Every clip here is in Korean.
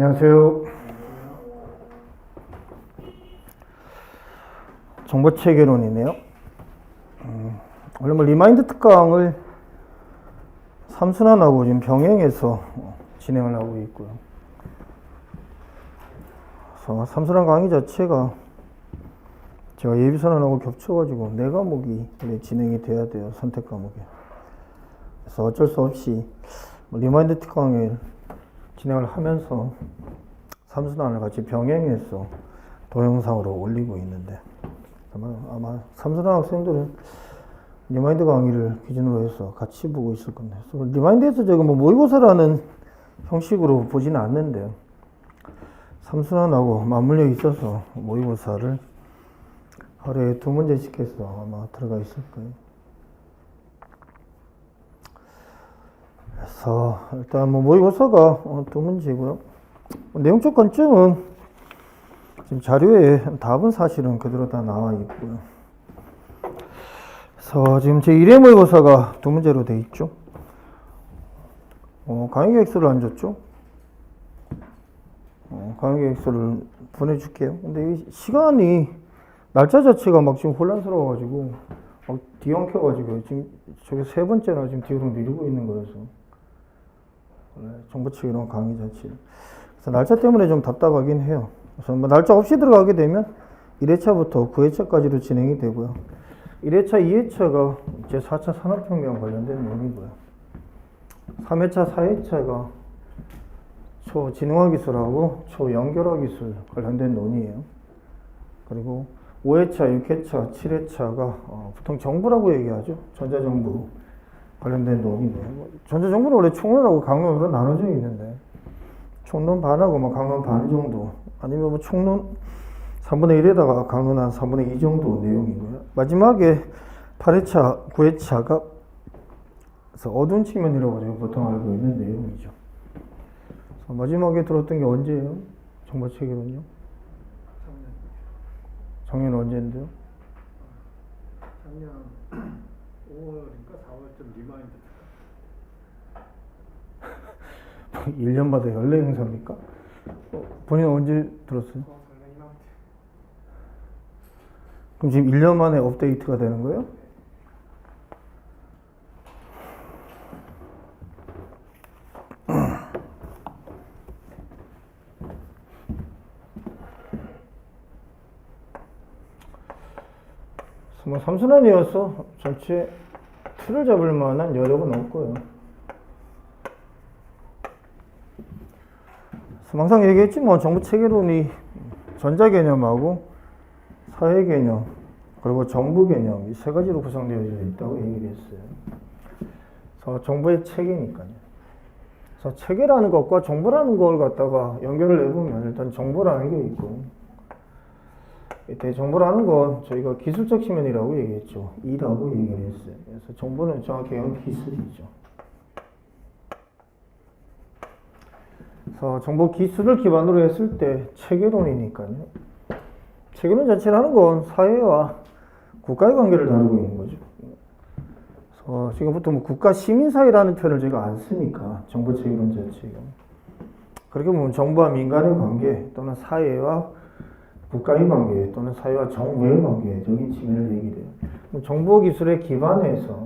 안녕하세요. 정보체계론이네요. 원래 리마인드 특강을 삼순환하고 지금 병행해서 진행을 하고 있고요. 그래서 삼순환 강의 자체가 제가 예비선언하고 겹쳐가지고 네 과목이 진행이 돼야 돼요. 선택 과목에. 그래서 어쩔 수 없이 리마인드 특강을 진행을 하면서 삼순환을 같이 병행해서 동영상으로 올리고 있는데 아마 삼순환 학생들은 리마인드 강의를 기준으로 해서 같이 보고 있을 건데, 리마인드에서 제가 모의고사라는 형식으로 보지는 않는데 삼순환하고 맞물려 있어서 모의고사를 하루에 2문제씩 해서 아마 들어가 있을 거예요. 그래서 일단 모의고사가 2문제고요. 내용적 관점은 지금 자료에 답은 사실은 그대로 다 나와 있고요. 그래서 지금 제 1회 모의고사가 2문제로 돼 있죠. 강의 계획서를 안 줬죠. 강의 계획서를 보내줄게요. 근데 이 시간이 날짜 자체가 막 지금 혼란스러워가지고 막 뒤엉켜가지고 지금 저게 3번째나 지금 뒤로 미루고 있는 거여서 정보체계론 강의 자체. 그래서 날짜 때문에 좀 답답하긴 해요. 그래서 날짜 없이 들어가게 되면 1회차부터 9회차까지로 진행이 되고요. 1회차, 2회차가 제 4차 산업혁명 관련된 논의고요. 3회차, 4회차가 초진흥화 기술하고 초연결화 기술 관련된 논의예요. 그리고 5회차, 6회차, 7회차가 보통 정보라고 얘기하죠. 전자정보 관련된 논의고요. 전자정보는 원래 총론하고 강론으로 나눠져 있는데 총론 반하고 강론 반 정도, 아니면 총론 3분의 1에다가 강론 한 3분의 2 정도 내용이고요. 마지막에 8회차, 9회차가 어두운 측면이라고 보통 알고 있는 내용이죠. 마지막에 들었던 게 언제예요? 정보체계론요? 작년 언제인데요? 작년 5월인가 4월쯤 리마인드. 1년마다 연례 행사입니까? 본인 언제 들었어요? 그럼 지금 1년 만에 업데이트가 되는 거예요? 삼순환이어서 전체 틀을 잡을 만한 여력은 없고요. 항상 얘기했지만 정보체계론이 전자개념하고 사회개념 그리고 정부개념 이 3가지로 구성되어 있다고 얘기를 했어요. 그래서 정보의 체계니까요. 그래서 체계라는 것과 정보라는 걸 갖다가 연결을 해보면 일단 정보라는 게 있고, 대정보라는 건 저희가 기술적 측면이라고 얘기했죠. E라고 얘기를 했어요. 그래서 정보는 정확히 기술이죠. 그래서 정보 기술을 기반으로 했을 때 체계론이니까요. 체계론 자체라는 건 사회와 국가의 관계를 다루고 있는 거죠. 그래서 지금부터 국가 시민사회라는 표현을 제가 안 쓰니까 정보 체계론 자체가 그렇게 보면 정부와 민간의 관계 또는 사회와 국가의 관계 또는 사회와 정부의 관계적인 측면을 얘기해요. 정보 기술에 기반해서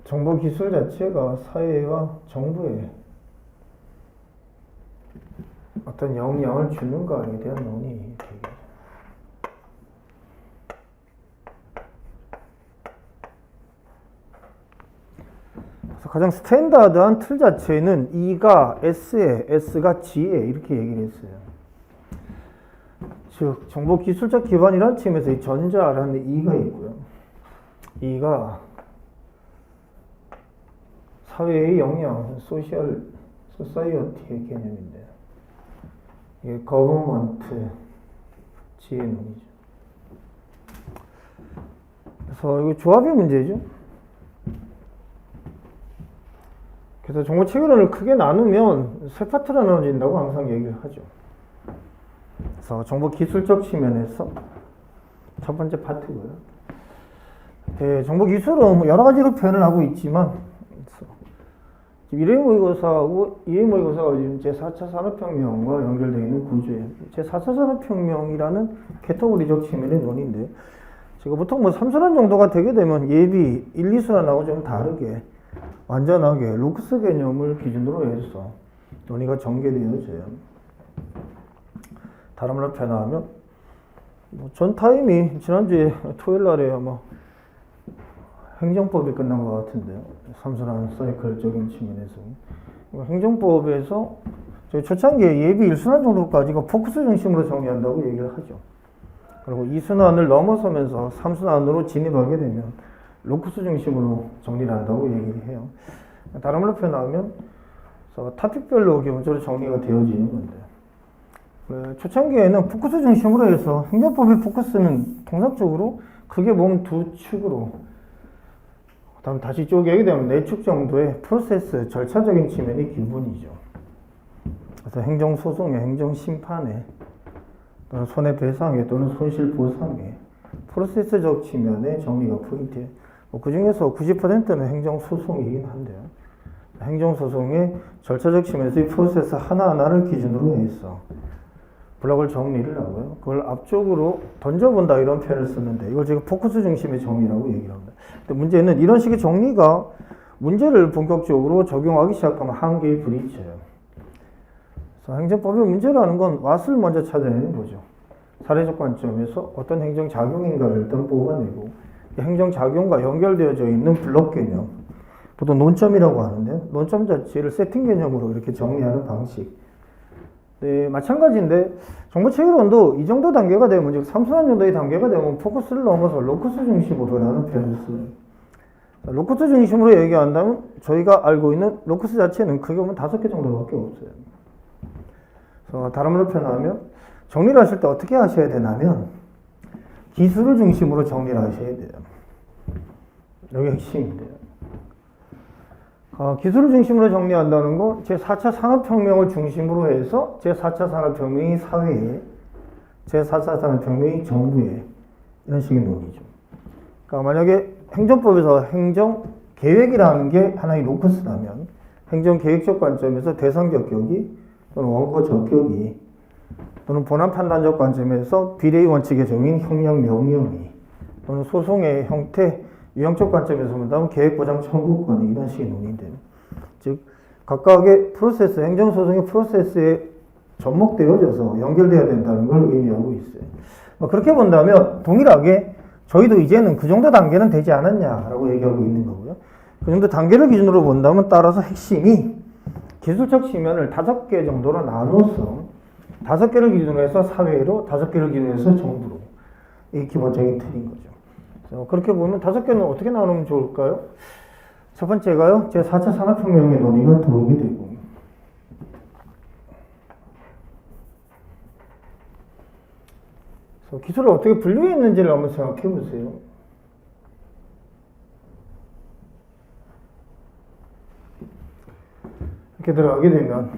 정보 기술 자체가 사회와 정부에 어떤 영향을 주는가에 대한 논의. 그래서 가장 스탠다드한 틀 자체는 E가 S에, S가 G에 이렇게 얘기를 했어요. 즉 정보 기술적 기반이라는 측면에서 이 전자라는 E가 있고요. E가 사회의 영향, 소셜, 소사이어티의 개념인데, 이게 거버먼트, 지의 논의죠. 그래서 이거 조합의 문제죠. 그래서 정보 체계론을 크게 나누면 3파트로 나눠진다고 항상 얘기를 하죠. 그래서 정보 기술적 측면에서 첫 번째 파트고요. 정보기술은 뭐 여러 가지로 표현을 하고 있지만 이레이 모의고사하고 이레이 모의고사가 지금 제4차 산업혁명과 연결되어 있는 구조예요. 제4차 산업혁명이라는 캐터고리적 측면의 논의인데 제가 보통 뭐 3순환 정도가 되게 되면 예비 1, 2순환하고 좀 다르게 완전하게 로크스 개념을 기준으로 해서 논의가 전개되어져요. 다른 말로 표현하면 전 타임이 지난주에 토요일 날에 아마 행정법이 끝난 것 같은데요. 3순환 사이클적인 측면에서 행정법에서 저희 초창기에 예비 1순환 정도까지가 포커스 중심으로 정리한다고 얘기를 하죠. 그리고 2순환을 넘어서면서 3순환으로 진입하게 되면 로크스 중심으로 정리를 한다고 얘기를 해요. 다른 말로 표현하면 타픽별로 기본적으로 정리가 되어지는 건데 초창기에는 포커스 중심으로 해서 행정법의 포커스는 통상적으로 크게 보면 두 축으로 다음 다시 쪼개게 되면 4축 정도의 프로세스 절차적인 측면이 기본이죠. 그래서 행정소송에 행정심판에 또는 손해배상에 또는 손실보상에 프로세스적 측면의 정리가 포인트예요. 그 중에서 90%는 행정소송이긴 한데요. 행정소송의 절차적 측면에서 이 프로세스 하나하나를 기준으로 해서 블록을 정리를 하고요. 그걸 앞쪽으로 던져본다 이런 표현을 쓰는데 이걸 제가 포커스 중심의 정리라고 얘기를 합니다. 근데 문제는 이런 식의 정리가 문제를 본격적으로 적용하기 시작하면 한계에 부딪혀요. 그래서 행정법의 문제라는 건 왓을 먼저 찾아내는 거죠. 사례적 관점에서 어떤 행정작용인가를 일단 뽑아내고 행정작용과 연결되어져 있는 블록 개념, 보통 논점이라고 하는데 논점 자체를 세팅 개념으로 이렇게 정리하는 방식. 네, 마찬가지인데 정보체계론도 이 정도 단계가 되면 즉 3순환 정도의 단계가 되면 포커스를 넘어서 로커스 중심으로라는 표현을 써요. 로커스 중심으로 얘기한다면 저희가 알고 있는 로커스 자체는 크게 보면 5개 정도밖에 없어요. 그래서 다른 말로 표현하면 정리를 하실 때 어떻게 하셔야 되냐면 기술을 중심으로 정리를 하셔야 돼요. 여기 핵심인데요. 기술을 중심으로 정리한다는 건 제4차 산업혁명을 중심으로 해서 제4차 산업혁명이 사회에, 제4차 산업혁명이 정부에 이런 식의 논의죠. 그러니까 만약에 행정법에서 행정계획이라는 게 하나의 로커스라면 행정계획적 관점에서 대상 적격이 또는 원고 적격이 또는 본안 판단적 관점에서 비례의 원칙에 적인 형량 명령이 또는 소송의 형태 유형적 관점에서 본다면 계획보장 청구권이 이런 식의 논의인데요. 즉 각각의 프로세스, 행정소송의 프로세스에 접목되어져서 연결되어야 된다는 걸 의미하고 있어요. 그렇게 본다면 동일하게 저희도 이제는 그 정도 단계는 되지 않았냐라고 얘기하고 있는 거고요. 그 정도 단계를 기준으로 본다면 따라서 핵심이 기술적 측면을 5개 정도로 나눠서 5개를 기준으로 해서 사회로, 5개를 기준으로 해서 정부로 이 기본적인 틀인 거죠. 그렇게 보면 5개는 어떻게 나누면 좋을까요? 첫 번째가요, 제4차 산업혁명의 논의가 들어오게 되고, 그래서 기술을 어떻게 분류했는지를 한번 생각해 보세요. 이렇게 들어가게 되면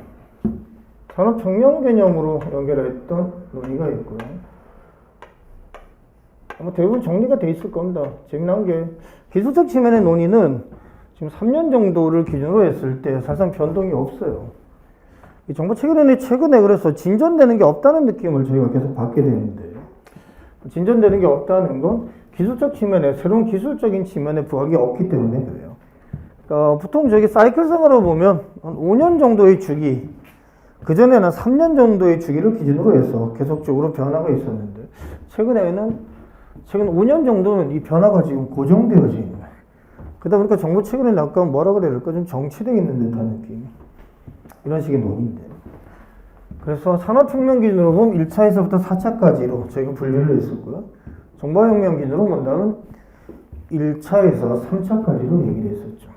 산업혁명 개념으로 연결했던 논의가 있고요. 아마 대부분 정리가 돼 있을 겁니다. 재미난 게 기술적 측면의 논의는 지금 3년 정도를 기준으로 했을 때 사실상 변동이 없어요. 이 정보체계론이 최근에 그래서 진전되는 게 없다는 느낌을 저희가 계속 받게 되는데 진전되는 게 없다는 건 기술적 측면에 새로운 기술적인 측면에 부각이 없기 때문에 그래요. 그러니까 보통 저기 사이클성으로 보면 한 5년 정도의 주기, 그전에는 3년 정도의 주기를 기준으로 해서 계속적으로 변화가 있었는데 최근 5년 정도는 이 변화가 지금 고정되어져 있는 거예요. 그러다 보니까 정보 체계는 약간 뭐라 그래야 될까? 좀 정체되어 있는 듯한 느낌. 이런 식의 논의인데. 그래서 산업혁명 기준으로 보면 1차에서부터 4차까지로 저희가 분류를 했었고요. 정보혁명 기준으로 본다면 1차에서 3차까지로 얘기를 했었죠.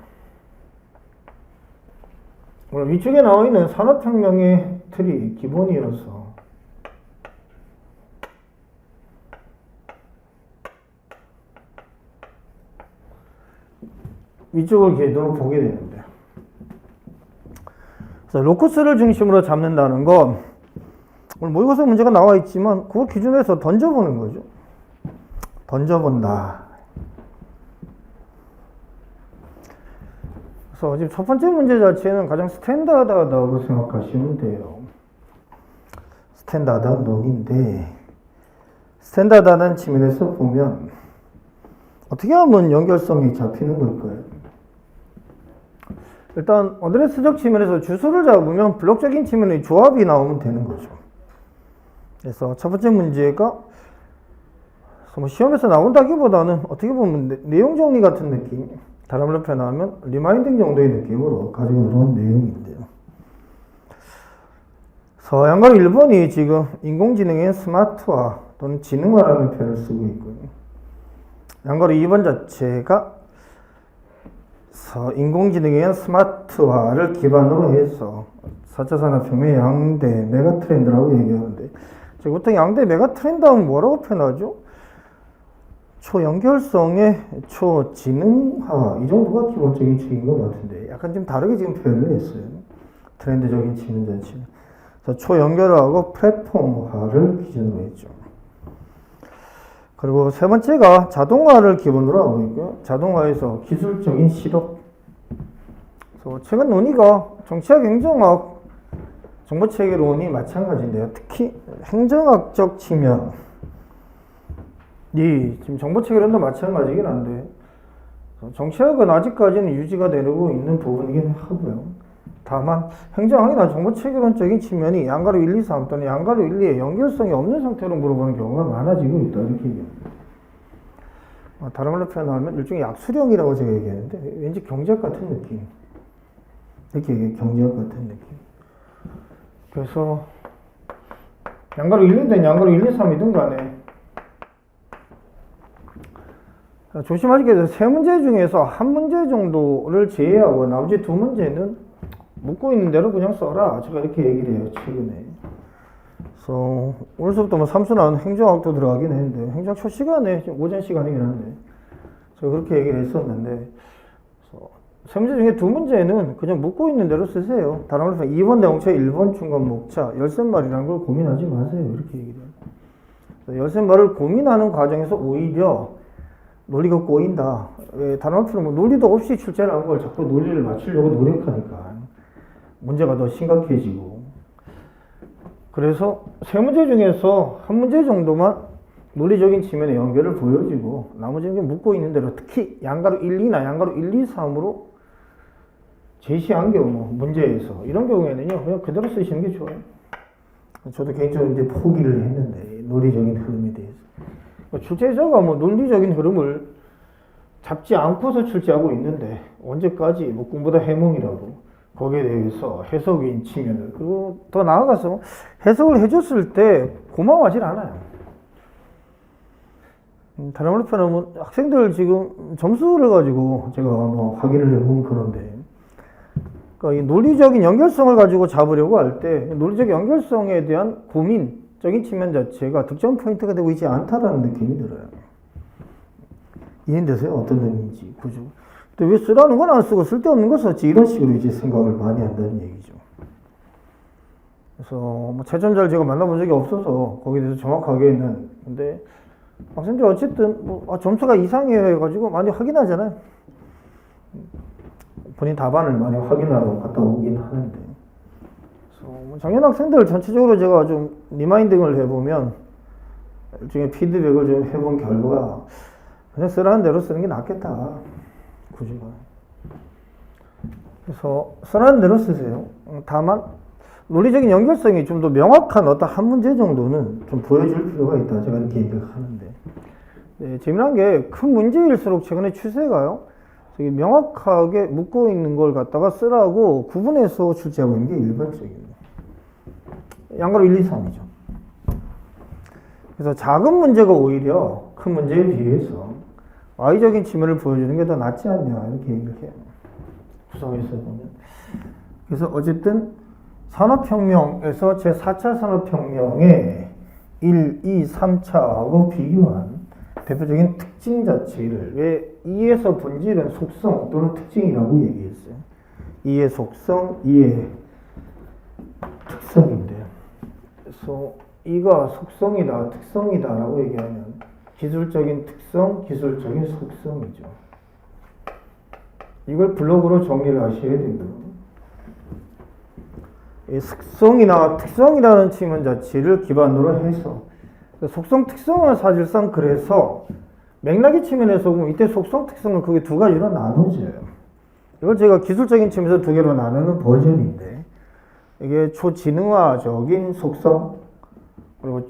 오늘 위쪽에 나와 있는 산업혁명의 틀이 기본이어서 위쪽을 기준으로 보게 되는데, 그래서 로커스를 중심으로 잡는다는 건 오늘 모의고사 문제가 나와 있지만 그걸 기준으로 해서 던져보는 거죠. 던져본다. 그래서 지금 첫 번째 문제 자체는 가장 스탠다드하다고 생각하시면 돼요. 스탠다드한 논인데, 스탠다드하다는 측면에서 보면 어떻게 하면 연결성이 잡히는 걸까요? 일단 어드레스적 측면에서 주소를 잡으면 블록적인 측면의 조합이 나오면 되는 거죠. 그래서 첫 번째 문제가 뭐 시험에서 나온다기보다는 어떻게 보면 내용 정리 같은 느낌, 다른 말로 표현하면 리마인딩 정도의 느낌으로 가지고 들어온 내용인데요. 양가로 1번이 지금 인공지능의 스마트화 또는 지능화라는 표현을 쓰고 있고요. 양가로 2번 자체가 인공지능의 스마트화를 기반으로 해서 4차 산업혁명의 양대 메가트렌드라고 얘기하는데, 제가 보통 양대 메가트렌드 하면 뭐라고 표현하죠? 초연결성의 초지능화, 이 정도가 기본적인 측인 것 같은데 약간 좀 다르게 지금 표현을 했어요. 트렌드적인 측면 자체는. 그래서 초연결하고 플랫폼화를 기준으로 했죠. 그리고 세 번째가 자동화를 기본으로 하고 있고요. 자동화에서 기술적인 실업. 그래서 최근 논의가 정치학, 행정학, 정보체계론이 마찬가지인데요. 특히 행정학적 측면이 지금 정보체계론도 마찬가지긴 한데, 정치학은 아직까지는 유지가 되고 있는 부분이긴 하고요. 다만 행정학이나 정보체계론적인 측면이 양가로 1, 2, 3 또는 양가로 1, 2의 연결성이 없는 상태로 물어보는 경우가 많아지고 있다, 이렇게 얘기합니다. 다른 말로 표현하면 일종의 약수령이라고 제가 얘기하는데, 왠지 경제학 같은 느낌, 이렇게 얘기해요. 경제학 같은 느낌. 그래서 양가로 1, 2든 양가로 1, 2, 3이든 간에 조심하시게 돼서 세 문제 중에서 한 문제 정도를 제외하고 나머지 두 문제는 묻고 있는 대로 그냥 써라, 제가 이렇게 얘기를 해요, 최근에. 그래서 오늘부터 뭐 삼수나 행정학도 들어가긴 했는데, 행정학 첫 시간에 지금 오전 시간이긴 한데 제가 그렇게 얘기를 했었는데, 그래서 세 문제 중에 두 문제는 그냥 묻고 있는 대로 쓰세요. 다른 말로 2번 대목차, 1번 중간 목차, 열쇠말이라는 걸 고민하지 마세요, 이렇게 얘기를 해요. 열쇠말을 고민하는 과정에서 오히려 논리가 꼬인다. 왜? 다른 말로 뭐 논리도 없이 출제를 하는 걸 자꾸 논리를 맞추려고 노력하니까 문제가 더 심각해지고. 그래서 세 문제 중에서 한 문제 정도만 논리적인 측면의 연결을 보여주고 나머지는 묻고 있는 대로, 특히 양가로 1, 2나 양가로 1, 2, 3으로 제시한 경우, 문제에서 이런 경우에는요 그냥 그대로 쓰시는 게 좋아요. 저도 개인적으로 이제 포기를 했는데, 논리적인 흐름에 대해서 출제자가 뭐 논리적인 흐름을 잡지 않고서 출제하고 있는데 언제까지 뭐 꿈보다 해몽이라고 거기에 대해서 해석인 측면을, 그리고 더 나아가서 해석을 해줬을 때 고마워하질 않아요. 다른 말로 표현하면 학생들 지금 점수를 가지고 제가 뭐 확인을 해보면 그런데, 그러니까 이 논리적인 연결성을 가지고 잡으려고 할 때 논리적 연결성에 대한 고민적인 측면 자체가 득점 포인트가 되고 있지 않다라는 느낌이 들어요. 이해되세요? 어떤 의미인지 구조. 근데 왜 쓰라는 건 안 쓰고 쓸데없는 거 썼지, 이런 식으로 이제 생각을 많이 한다는 얘기죠. 그래서 뭐 채점자를 제가 만나본 적이 없어서 거기에 대해서 정확하게는, 근데 학생들이 어쨌든 뭐 점수가 이상해요 해가지고 많이 확인하잖아요. 본인 답안을 많이 확인하러 갔다 오긴 하는데, 그래서 뭐 작년 학생들 전체적으로 제가 좀 리마인딩을 해보면 일종의 피드백을 좀 해본 결과 그냥 쓰라는 대로 쓰는 게 낫겠다, 구조가. 그래서 쓰라는 대로 쓰세요. 다만 논리적인 연결성이 좀 더 명확한 어떤 한 문제 정도는 좀 보여줄 필요가 있다, 제가 이렇게 얘기를 하는데, 네, 재미난 게 큰 문제일수록 최근에 추세가요, 명확하게 묻고 있는 걸 갖다가 쓰라고 구분해서 출제하고 있는 게 일반적입니다. 양가로 1, 2, 3이죠. 그래서 작은 문제가 오히려 큰 문제에 비해서 Y적인 측면을 보여주는 게 더 낫지 않냐, 이렇게 얘기를 해요. 구성에서 보면. 그래서 어쨌든 산업혁명에서 제4차 산업혁명의 1, 2, 3차하고 비교한 대표적인 특징 자체를, 왜 2에서 본질은 속성 또는 특징이라고 얘기했어요. 2의 속성, 2의 특성인데요. 그래서 2가 속성이다, 특성이다 라고 얘기하면 기술적인 특성, 기술적인 속성이죠. 이걸 블록으로 정리를 하셔야 되고요. 이 속성이나 특성이라는 측면 자체를 기반으로 해서 속성 특성은 사실상 그래서 맥락의 측면에서 보면 이때 속성 특성은 크게 두 가지로 나누어져요. 이걸 제가 기술적인 측면에서 두 개로 나누는 버전인데 이게 초지능화적인 속성 그리고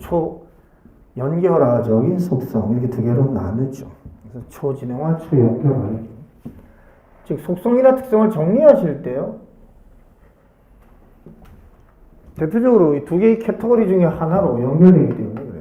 초연결화적인 속성 이렇게 두 개로 나누죠. 그래서 초지능화, 초연결화 즉 속성이나 특성을 정리하실 때요. 대표적으로 이 두 개의 카테고리 중에 하나로 연결되기 때문에 그래요.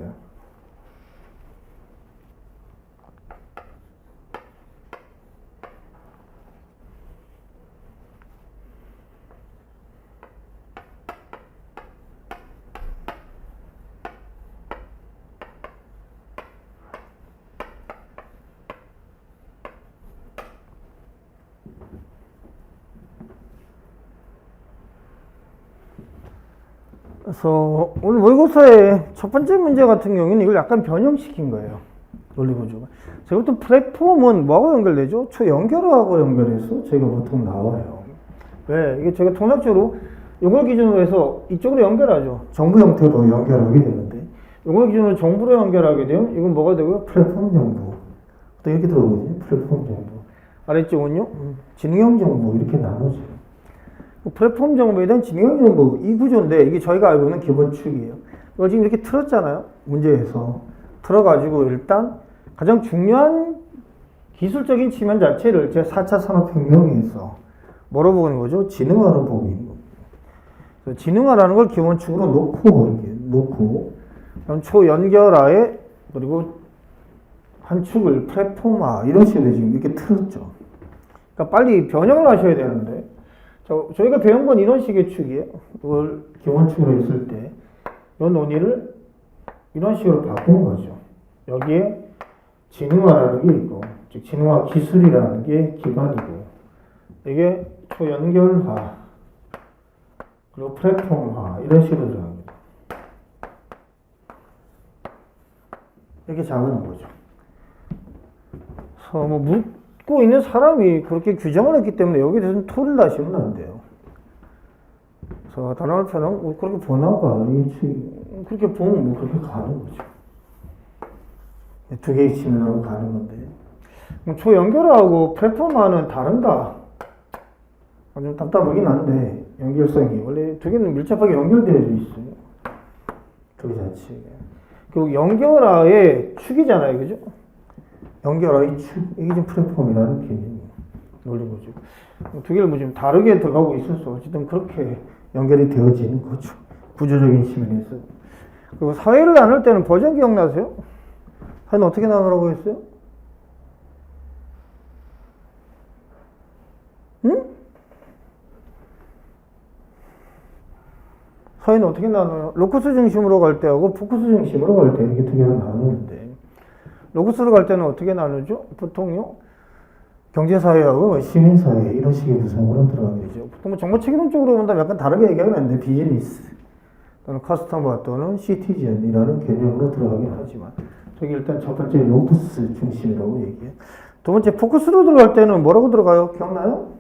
그래서 오늘 모의고사의 첫 번째 문제 같은 경우에는 이걸 약간 변형시킨 거예요. 논리구조가. 제가 보통 플랫폼은 뭐하고 연결되죠? 초연결하고 연결해서 저희가 보통 나와요. 왜? 이게 제가 통상적으로 이걸 기준으로 해서 이쪽으로 연결하죠. 정부 형태로 연결하게 되는데 이걸 기준으로 정부로 연결하게 되면 이건 뭐가 되고요? 플랫폼 정부. 또 이렇게 들어오거든요. 플랫폼 정부. 아래쪽은요? 진흥형 정부 이렇게 나누죠. 플랫폼 정보에 대한 진행형 정보 이 구조인데 이게 저희가 알고 있는 기본 축이에요. 이걸 지금 이렇게 틀었잖아요. 문제에서 틀어가지고 일단 가장 중요한 기술적인 측면 자체를 제가 4차 산업혁명에서 뭐로 보는 거죠? 지능화로 보고 있는 겁니다. 그래서 지능화라는 걸 기본축으로 놓고 그럼 초연결화에 그리고 한 축을 플랫폼화 이런 식으로 지금 이렇게 틀었죠. 그러니까 빨리 변형을 하셔야 되는데 저희가 배운 건 이런 식의 축이에요. 이걸 기본축으로 했을 때 이 논의를 이런 식으로 바꾼 거죠. 여기에 지능화라는 게 있고 즉 지능화 기술이라는 게 기반이고 이게 초연결화 그리고 플랫폼화 이런 식으로 들어갑니다. 이렇게 작은 거죠. 그래서 뭐 묻고 있는 사람이 그렇게 규정을 했기 때문에 여기에 대해서는 토를 다시면 안 돼요. 그래서 다른 한편은 그렇게 보나봐. 그렇게 보면 뭐 그렇게 가는 거죠. 두 개의 측면으로 가는 건데. 초연결하고 플랫폼화는 다른가? 좀 답답하긴 한데 연결성이 원래 두 개는 밀접하게 연결되어 있어요. 두 개 자체가. 그리고 연결화의 축이잖아요, 그죠? 연결화의 축 이게 지금 플랫폼이라는 개념이에요. 논리구조. 두 개를 뭐 좀 다르게 들어가고 있어서 어쨌든 그렇게 연결이 되어지는 거죠. 구조적인 측면에서. 그리고 사회를 나눌 때는 버전 기억나세요? 사회는 어떻게 나누라고 했어요? 응? 사회는 어떻게 나눠요? 로커스 중심으로 갈 때하고 포커스 중심으로 갈 때 이렇게 두 개로 나누는데 로커스로 갈 때는 어떻게 나누죠? 보통요 경제사회하고 시민사회 이런 식의 구성으로 들어가게 되죠. 보통 뭐 정보 책임 쪽으로 본다면 약간 다르게 얘기하긴 하는데 비즈니스 또는 커스터머 또는 시티즌이라는 개념으로 들어가긴 하지만 저기 일단 첫 번째 로커스 중심이라고 얘기해요. 두 번째 포커스로 들어갈 때는 뭐라고 들어가요? 기억나요?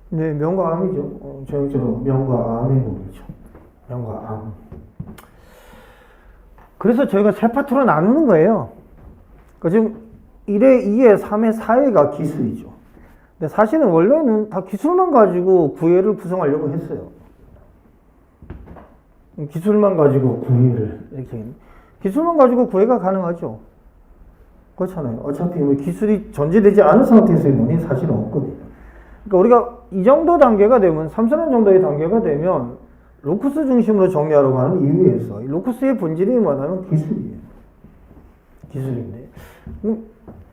네, 명과 암이죠. 전형적으로 명과 암의 논이죠. 명과 암. 그래서 저희가 세 파트로 나누는 거예요. 그러니까 지금 1회, 2회, 3회, 4회가 기술이죠. 근데 사실은 원래는 다 기술만 가지고 구회를 구성하려고 했어요. 기술만 가지고 구회를 이렇게 기술만 가지고 구회가 가능하죠. 그렇잖아요. 어차피 뭐 기술이 전제되지 않은 상태에서의 논의는 사실은 없거든요. 그러니까 우리가 이 정도 단계가 되면 3, 4년 정도의 단계가 되면 로쿠스 중심으로 정리하려고 하는 이유에서 로쿠스의 본질이 뭐냐면 기술이에요. 기술인데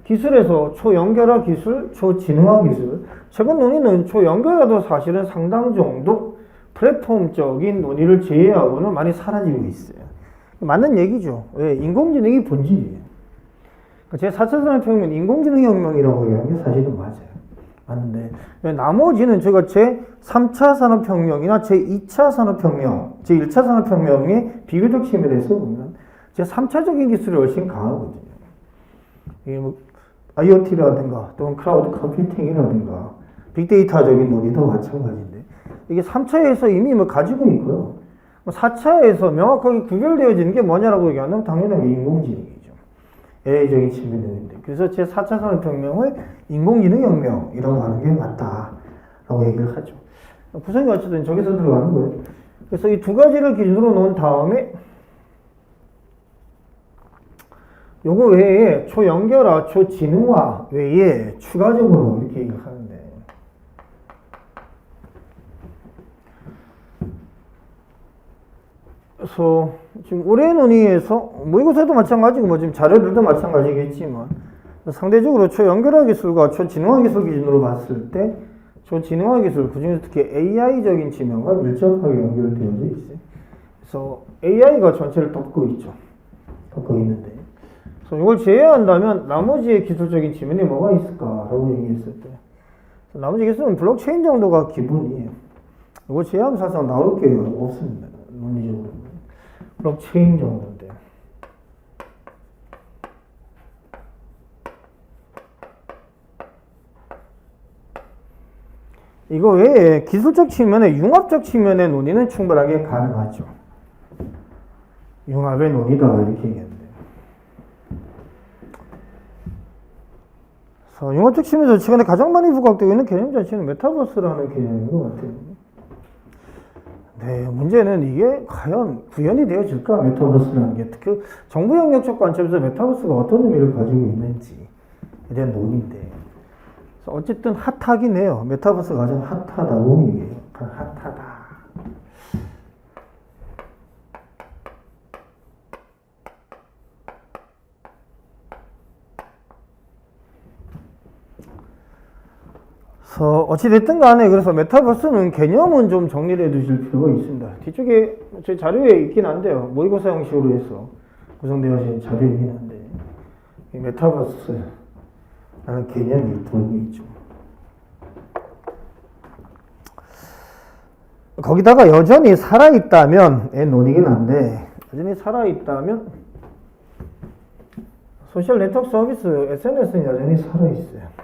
기술에서 초연결화 기술, 초지능화 기술 최근 논의는 초연결화도 사실은 상당 정도 플랫폼적인 논의를 제외하고는 많이 사라지고 있어요. 맞는 얘기죠. 왜? 인공지능이 본질이에요. 제 4차 산업혁명 인공지능 혁명이라고 얘기하는 게 사실은 맞아요. 맞는데 나머지는 제가 제 3차 산업혁명이나 제 2차 산업혁명, 제 1차 산업혁명의 비교적 측면에서 보면 제 3차적인 기술이 훨씬 강하거든요. 이게 뭐 IoT라든가 또는 클라우드 컴퓨팅이라든가 빅데이터적인 논의도 마찬가지인데 이게 3차에서 이미 뭐 가지고 있고요. 4차에서 명확하게 구별되어지는 게 뭐냐라고 얘기하면 당연하게 인공지능이죠. AI적인 측면인데 그래서 제 4차 산업혁명을 인공지능혁명이라고 하는 게 맞다라고 얘기를 하죠. 구성이 어쨌든 저기서 들어가는 거예요. 그래서 이 두 가지를 기준으로 놓은 다음에 요거 외에 초연결화, 초지능화 외에 추가적으로 이렇게 얘기를 하는데 그래서 지금 올해 논의에서 모의고사도 마찬가지고 뭐 지금 자료들도 마찬가지겠지만 상대적으로 초연결화 기술과 초지능화 기술 기준으로 봤을 때 초지능화 기술 그중에서 특히 AI적인 지능과 밀접하게 연결되어져 있어요. 그래서 AI가 전체를 덮고 있죠. 덮고 있는데 그래서 이걸 제외한다면 나머지의 기술적인 지면이 뭐가 있을까라고 얘기했을 때 나머지 기술은 블록체인 정도가 기본이에요. 이걸 제외하면 사실상 나올 게 없습니다. 논리적으로 블록체인 정도인데 이거 외에 기술적 측면의 융합적 측면의 논의는 충분하게 가능하죠. 융합의 논의다 이렇게 얘기하는데 그래서 융합적 측면에서 최근에 가장 많이 부각되고 있는 개념 자체는 메타버스라는 개념인 것 같아요. 네, 문제는 이게 과연 구현이 되어질까? 메타버스라는 게 특히 정부 영역적 관점에서 메타버스가 어떤 의미를 가지고 있는지에 대한 논의인데 그래서 어쨌든 핫하긴 해요. 메타버스가 가장 핫하다고 얘기해요. 핫하다. 그래서 어찌됐든 간에 그래서 메타버스는 개념은 좀 정리를 해 두실 필요가 있습니다. 뒤쪽에 제 자료에 있긴 한데요. 모의고사 형식으로 해서 구성되어진 자료이긴 한데 이 메타버스라는 개념이 돌고 있죠. 거기다가 여전히 살아있다면의 논의긴 한데 여전히 살아있다면 소셜 네트워크 서비스 SNS는 여전히 살아있어요.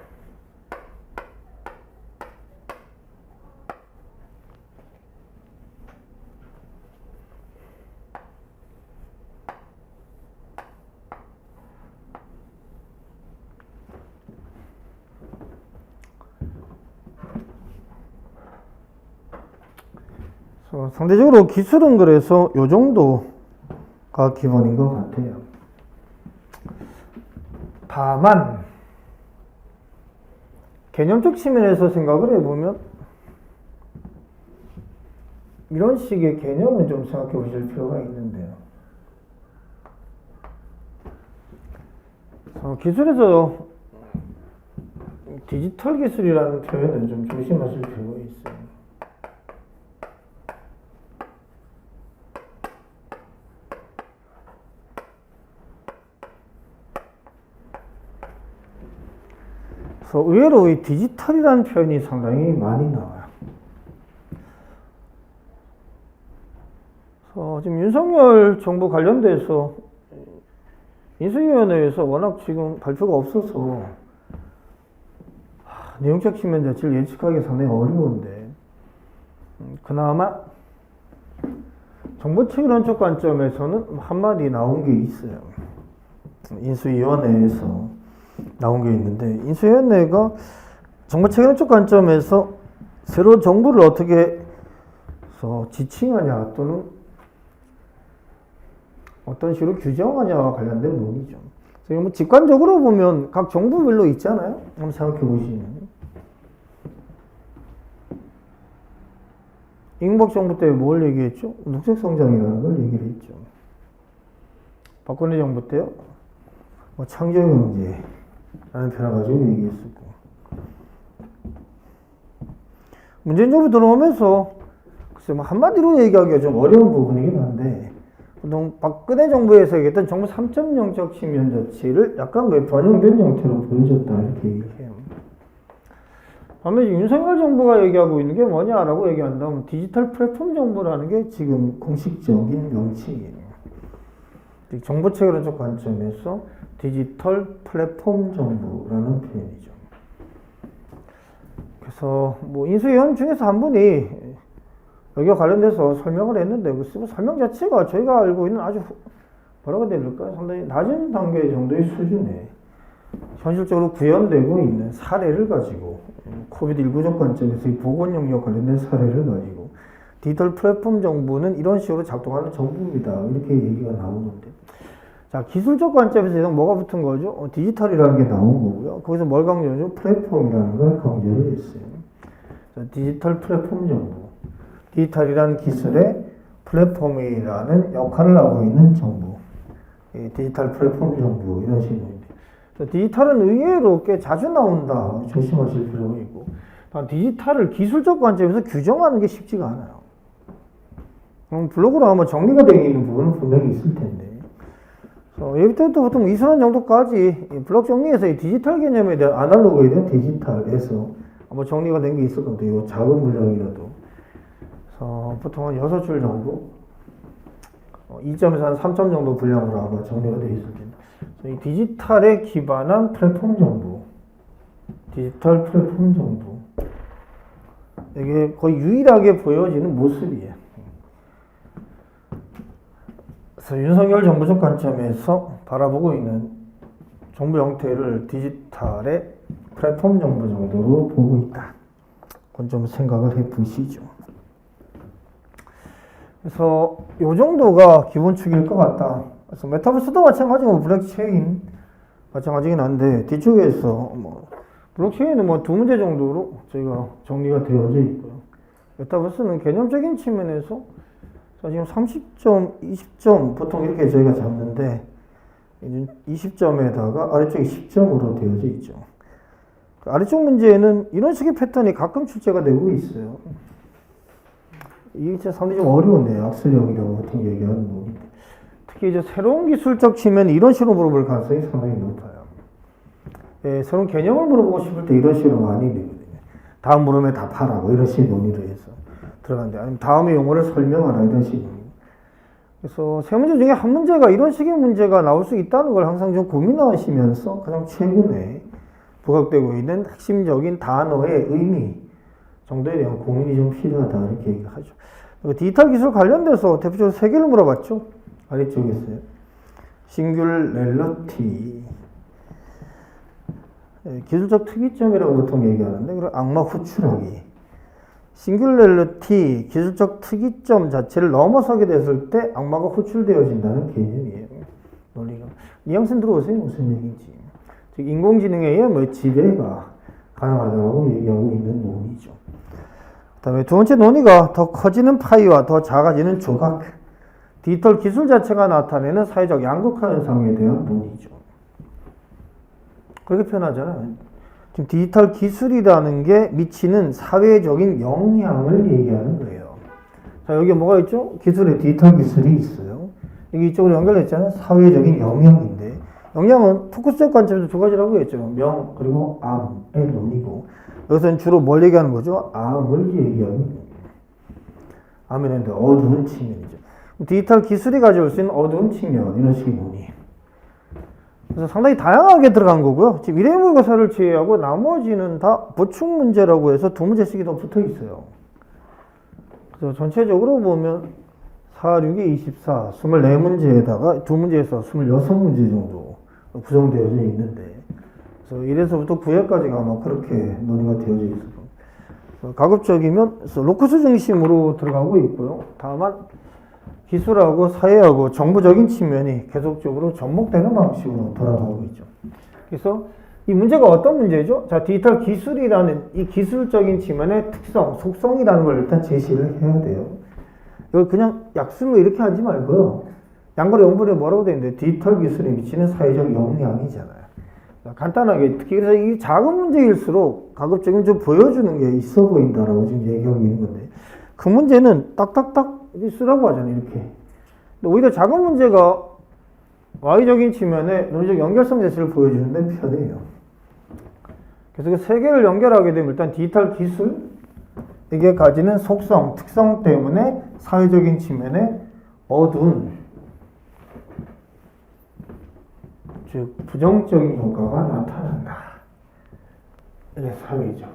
상대적으로 기술은 그래서 요 정도가 기본인 것 같아요. 다만 개념적 측면에서 생각을 해보면 이런 식의 개념은 좀 생각해 보실 필요가 있는데요. 기술에서 디지털 기술이라는 표현은 좀 조심하실 필요가 있어요. 그래서 의외로 이 디지털이라는 표현이 상당히 많이 나와요. 그래서 지금 윤석열 정부 관련돼서 인수위원회에서 워낙 지금 발표가 없어서 내용적 측면 자체를 예측하기 상당히 어려운데 그나마 정보 책임론적 관점에서는 한마디 나온 게 있어요. 인수위원회에서 나온 게 있는데 인수위원회가 정보 책임론적 관점에서 새로 정부를 어떻게 지칭하냐 또는 어떤 식으로 규정하냐와 관련된 논의죠. 그래서 뭐 직관적으로 보면 각 정부별로 있잖아요. 한번 생각해 보시면 이명박 정부 때 뭘 얘기했죠? 녹색 성장이라는 걸 얘기를 했죠. 박근혜 정부 때요, 뭐 창조 경제라는 표현을 가지고 얘기했었고, 문재인 정부 들어오면서 글쎄 뭐 한마디로 얘기하기가 좀 어려운 부분이긴 한데, 보통 박근혜 정부에서 얘기했던 정부 3.0적 측면 자체를 약간 변형된 형태로 보여줬다 이렇게 얘기해요. 반면 윤석열 정부가 얘기하고 있는 게 뭐냐라고 얘기한다면 디지털 플랫폼 정부라는 게 지금 공식적인 명칭이에요. 정보 체계론적 관점에서 디지털 플랫폼 정보라는 표현이죠. 그래서 뭐 인수위원 중에서 한 분이 여기와 관련돼서 설명을 했는데 그 설명 자체가 저희가 알고 있는 아주 뭐라고 해야 될까요? 상당히 낮은 단계 정도의 수준에 현실적으로 구현되고 있는 사례를 가지고 코비드19적 관점에서 이 보건 영역 관련된 사례를 가지고 디지털 플랫폼 정보는 이런 식으로 작동하는 정보입니다. 이렇게 얘기가 나오는데 자 기술적 관점에서 뭐가 붙은 거죠? 디지털이라는 게 나온 거고요. 거기서 뭘 강조하죠? 플랫폼이라는 걸 강조를 했어요. 자, 디지털 플랫폼 정보 디지털이라는 기술의 플랫폼이라는 역할을 하고 있는 정보 디지털 플랫폼 정보 이런 식입니다. 디지털은 의외로 꽤 자주 나온다. 조심하실 필요가 있고 디지털을 기술적 관점에서 규정하는 게 쉽지가 않아요. 그럼 블록으로 하면 정리가 되어 있는 부분은 분명히 있을 텐데 여기부터 보통 이순환 정도까지 블록 정리에서 이 디지털 개념에 대한 아날로그에 대한 디지털에서 뭐 정리가 된 게 있을 겁니다. 이 작은 분량이라도 보통 한 6줄 정도 2점에서 한 3점 정도 분량으로 아마 정리가 되어 있을 텐데 이 디지털에 기반한 플랫폼 정보 디지털 플랫폼 정보 이게 거의 유일하게 보여지는 모습이에요. 그래서 윤석열 정부적 관점에서 바라보고 있는 정부 형태를 디지털의 플랫폼 정보 정도로 보고 있다. 그건 좀 생각을 해 보시죠. 그래서 이 정도가 기본축일 것 같다. 그래서 메타버스도 마찬가지고 블록체인 마찬가지긴 한데 뒤쪽에서 블록체인은 두 문제 정도로 저희가 정리가 되어져 있고요. 메타버스는 개념적인 측면에서 지금 30점, 20점 보통 이렇게 저희가 잡는데 20점에다가 아래쪽에 10점으로 되어져 있죠. 그 아래쪽 문제에는 이런 식의 패턴이 가끔 출제가 되고 있어요. 이게 진짜 상당히 좀 어려운데요. 학술형이라고 같은 얘기하는 부분인데. 특히 이제 새로운 기술적 측면이 이런 식으로 물어볼 가능성이 상당히 높아요. 예, 새로운 개념을 물어보고 싶을 때 이런 식으로 많이 되거든요. 다음 물음에 답하라 이런 식의 논의를 해서 들어간대. 아니면 다음의 용어를 설명하라 이런 식의 논의. 그래서 세 문제 중에 한 문제가 이런 식의 문제가 나올 수 있다는 걸 항상 좀 고민하시면서 가장 최근에 부각되고 있는 핵심적인 단어의 의미 정도에 대한 고민이 좀 필요하다 이렇게 얘기를 하죠. 디지털 기술 관련돼서 대표적으로 세 개를 물어봤죠. 아래쪽에 있어요. 싱귤렐러티 기술적 특이점이라고 보통 얘기하는데 그리고 악마 호출하기 싱귤렐러티 기술적 특이점 자체를 넘어서게 됐을 때 악마가 호출되어진다는 개념이에요. 논리가 뉘앙스 들어오세요. 무슨 얘기인지. 즉 인공지능에 의한 지배가 가능하다고 얘기하고 있는 논리죠. 그 다음에 두 번째 논의가 더 커지는 파이와 더 작아지는 조각 디지털 기술 자체가 나타내는 사회적 양극화 현상에 대한 논의죠. 그렇게 표현하잖아요. 지금 디지털 기술이라는 게 미치는 사회적인 영향을 얘기하는 거예요. 자, 여기 뭐가 있죠? 기술에 디지털 기술이 있어요. 여기 이쪽으로 연결했잖아요. 사회적인 영향인데 영향은 포커스적 관점에서 두 가지라고 했죠. 명 그리고 암의 논의고 여기서는 주로 뭘 얘기하는 거죠? 암을 얘기하는 거예요. 암에는 어두운 측면이죠. 디지털 기술이 가져올 수 있는 어두운 측면 이런 식의 논의. 그래서 상당히 다양하게 들어간 거고요. 지금 일회 모의고사를 제외하고 나머지는 다 보충 문제라고 해서 두 문제씩이 더 붙어 있어요. 그래서 전체적으로 보면 4, 6에 24, 24문제에다가 두 문제에서 26문제 정도 구성되어져 있는데 그래서 1에서부터 9회까지가 아마 그렇게 논의가 되어져 있어요. 가급적이면 로쿠스 중심으로 들어가고 있고요. 다만 기술하고 사회하고 정부적인 측면이 계속적으로 접목되는 방식으로 돌아가고 있죠. 그래서 이 문제가 어떤 문제죠? 자, 디지털 기술이라는 이 기술적인 측면의 특성, 속성이라는 걸 일단 제시를 해야 돼요. 이걸 그냥 약술로 이렇게 하지 말고요. 양거래 영분에 뭐라고 되어 있는데 디지털 기술이 미치는 사회적 영향이잖아요. 간단하게 특히 그래서 이 작은 문제일수록 가급적이면 좀 보여주는 게 있어 보인다라고 지금 얘기하고 있는 건데 그 문제는 딱딱딱 쓰라고 하잖아요. 이렇게. 근데 오히려 작은 문제가 Y적인 측면에 논리적 연결성 자체를 보여주는 데 편해요. 그래서 그 세 개를 연결하게 되면 일단 디지털 기술 이게 가지는 속성, 특성 때문에 사회적인 측면에 어두운 즉 부정적인 효과가 나타난다. 이게 사회죠.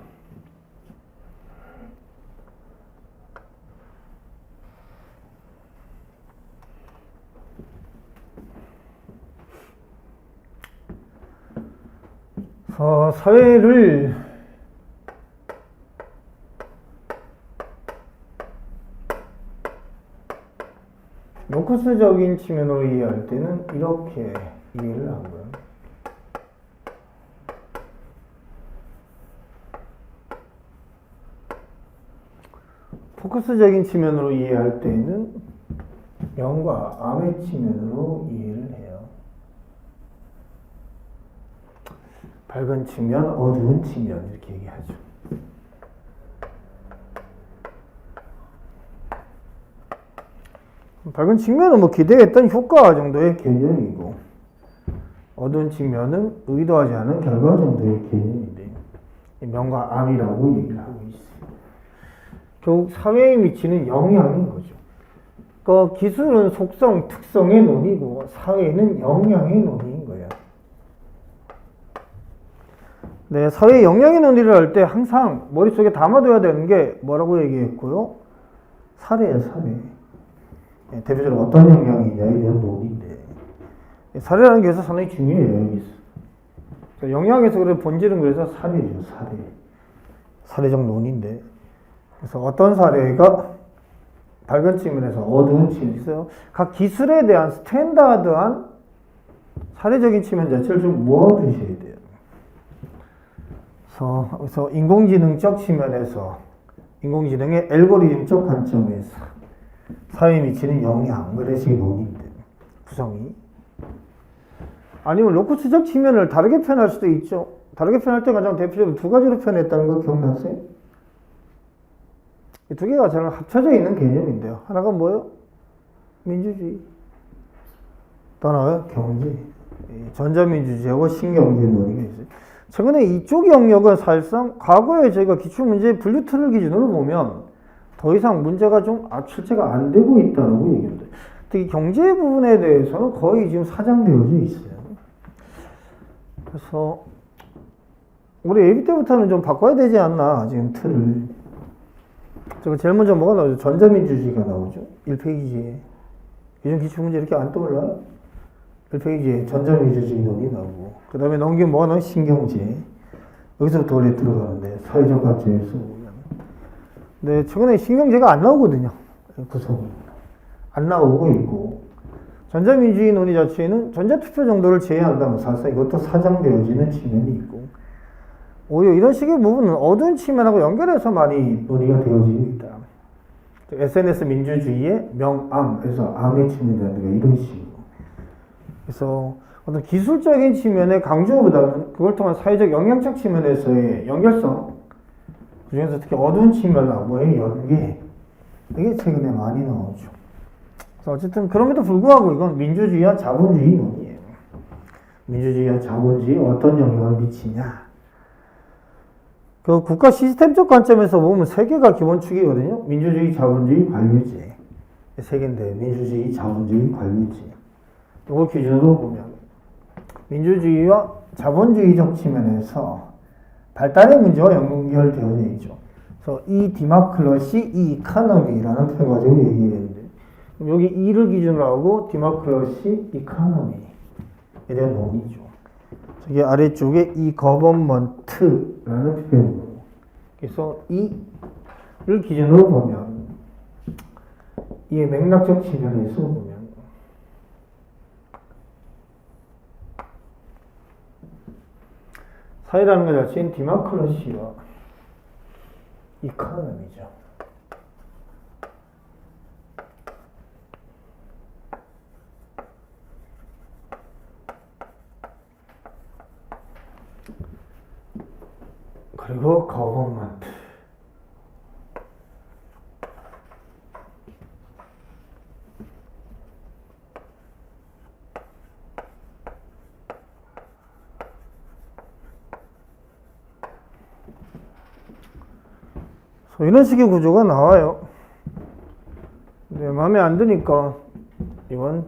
사회를 로커스적인 측면으로 이해할 때는 이렇게 이해를 하고요. 포커스적인 측면으로 이해할 때는 영과 암의 측면으로 이해를 해요. 밝은 측면, 어두운 측면 이렇게 얘기하죠. 밝은 측면은 뭐 기대했던 효과 정도의 개념이고, 어두운 측면은 의도하지 않은 결과 정도의 개념인데, 명과 암이라고 얘기를 하고 있어요. 결국 사회에 미치는 영향인 거죠. 그러니까 기술은 속성, 특성의 논이고, 사회는 영향의 논인 거예요. 네, 사회 영향의 논의를 할 때 항상 머릿속에 담아둬야 되는 게 뭐라고 얘기했고요? 사례예요, 사례. 네, 대표적으로 어떤 영향이냐에 대한 논의인데, 사례라는 게 그래서 상당히 중요해요, 여기서. 영향에서 그래 본질은 그래서 사례죠, 사례. 사례적 논의인데, 그래서 어떤 사례가 밝은 측면에서 어두운 측면이 있어요. 각 기술에 대한 스탠다드한 사례적인 측면 자체를 좀 모아두셔야 돼요. 그래서 인공지능적 측면에서, 인공지능의 알고리즘적 관점에서 사회에 미치는 영향, 이런 식의 논의인데, 구성이. 아니면 로커스적 측면을 다르게 표현할 수도 있죠. 다르게 표현할 때 가장 대표적으로 두 가지로 표현했다는 거 기억나세요? 이 두 개가 잘 합쳐져 있는 개념인데요. 하나가 뭐예요? 민주주의. 또 하나가 경제. 전자민주주의하고 신경제 논의가 있어요. 최근에 이쪽 영역은 사실상 과거에 저희가 기출문제 분류 틀을 기준으로 보면 더 이상 문제가 좀 출제가 안 되고 있다고 얘기합니다. 특히 경제 부분에 대해서는 거의 지금 사장되어져 있어요. 그래서 우리 예비 때부터는 좀 바꿔야 되지 않나, 지금 틀을. 제가 제일 먼저 뭐가 나오죠? 전자민주주의가 나오죠. 1페이지에. 요즘 기출문제 이렇게 안 떠올라요? 1페이지에 전자민주주의 논이 나오고, 그 다음에 넘기면 뭐가 나와요? 신경제. 여기서부터 원래 들어가는데, 사회적 관점에서 보면. 근데 최근에 신경제가 안 나오거든요. 구성이. 안 나오고 있고, 전자민주주의 논의 자체는 전자투표 정도를 제외한다면 사실상 이것도 사장되어지는 측면이 있고, 오히려 이런 식의 부분은 어두운 측면하고 연결해서 많이 논의가 되어지고 있다. SNS 민주주의의 명암에서 암의 측면이라는 게 이런 식으로. 그래서 어떤 기술적인 측면의 강조보다는 그걸 통한 사회적 영향적 측면에서의 연결성, 그 중에서 특히 어두운 측면하고의 연계, 이게 최근에 많이 나오죠. 그래서 어쨌든 그럼에도 불구하고 이건 민주주의와 자본주의 논의예요. 민주주의와 자본주의에 어떤 영향을 미치냐. 그 국가 시스템적 관점에서 보면 세 개가 기본축이거든요. 민주주의, 자본주의, 관료제. 세 개인데, 민주주의, 자본주의, 관료제. 이걸 기준으로 보면, 민주주의와 자본주의적 측면에서 발달의 문제와 연결되어져 있죠. 그래서 이 디마크러시, 이 이카노미라는 표현 가지고 얘기했는데, 여기 E를 기준으로 하고 디마크러시, 이카노미에 대한 논의죠. 저기 아래쪽에 이 거버먼트라는 표현이고, 그래서 이를 기준으로 보면, 이의 맥락적 측면에서 보면, 사회라는 것 자체는 디마크러시와 이카노미죠. 그리고 거버먼트. 이런 식의 구조가 나와요. 근데 마음에 안 드니까 이건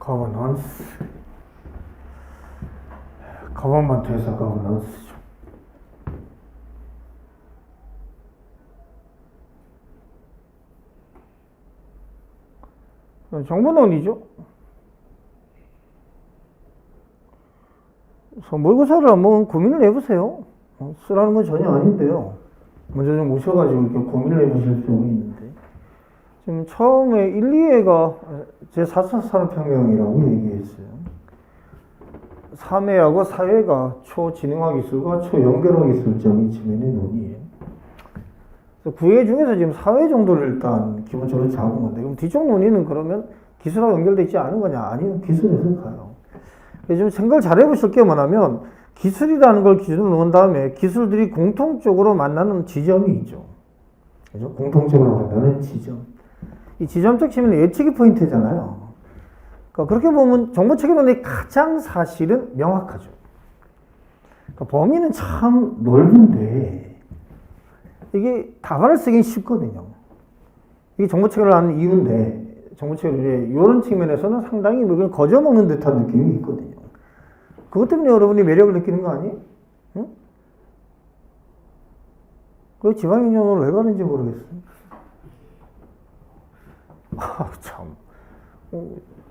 거버넌스. 거버먼트에서 거버넌스죠. 정부론이죠. 모의고사를 한번 고민을 해보세요. 쓰라는 건 전혀 아닌데요. 먼저 좀 오셔가지고 이렇게 고민을 해보실 필요가 있는데. 지금 처음에 1, 2회가 제4차 산업혁명이라고 얘기했어요. 3회하고 4회가 초지능화 기술과 초연결화 기술적인 측면의 논의예요. 그래서 9회 중에서 지금 4회 정도를 일단 기본적으로 잡은 건데, 그럼 뒤쪽 논의는 그러면 기술하고 연결되어 있지 않은 거냐? 아니요. 기술에서 가요. 좀 생각을 잘 해보실 게 뭐냐면, 기술이라는 걸 기준으로 놓은 다음에 기술들이 공통적으로 만나는 지점이 있죠. 그죠? 공통적으로 만나는 지점. 이 지점적 측면은 예측이 포인트잖아요. 그러니까 그렇게 보면 정보체계론의 가장 사실은 명확하죠. 그러니까 범위는 참 넓은데 이게 답안을 쓰긴 쉽거든요. 이게 정보체계를 하는 이유인데 정보체계를 이런 측면에서는 상당히 뭐 거저먹는 듯한 느낌이 있거든요. 그것 때문에 여러분이 매력을 느끼는 거 아니에요? 응? 그 지방인연으로 왜 가는지 모르겠어요. 참.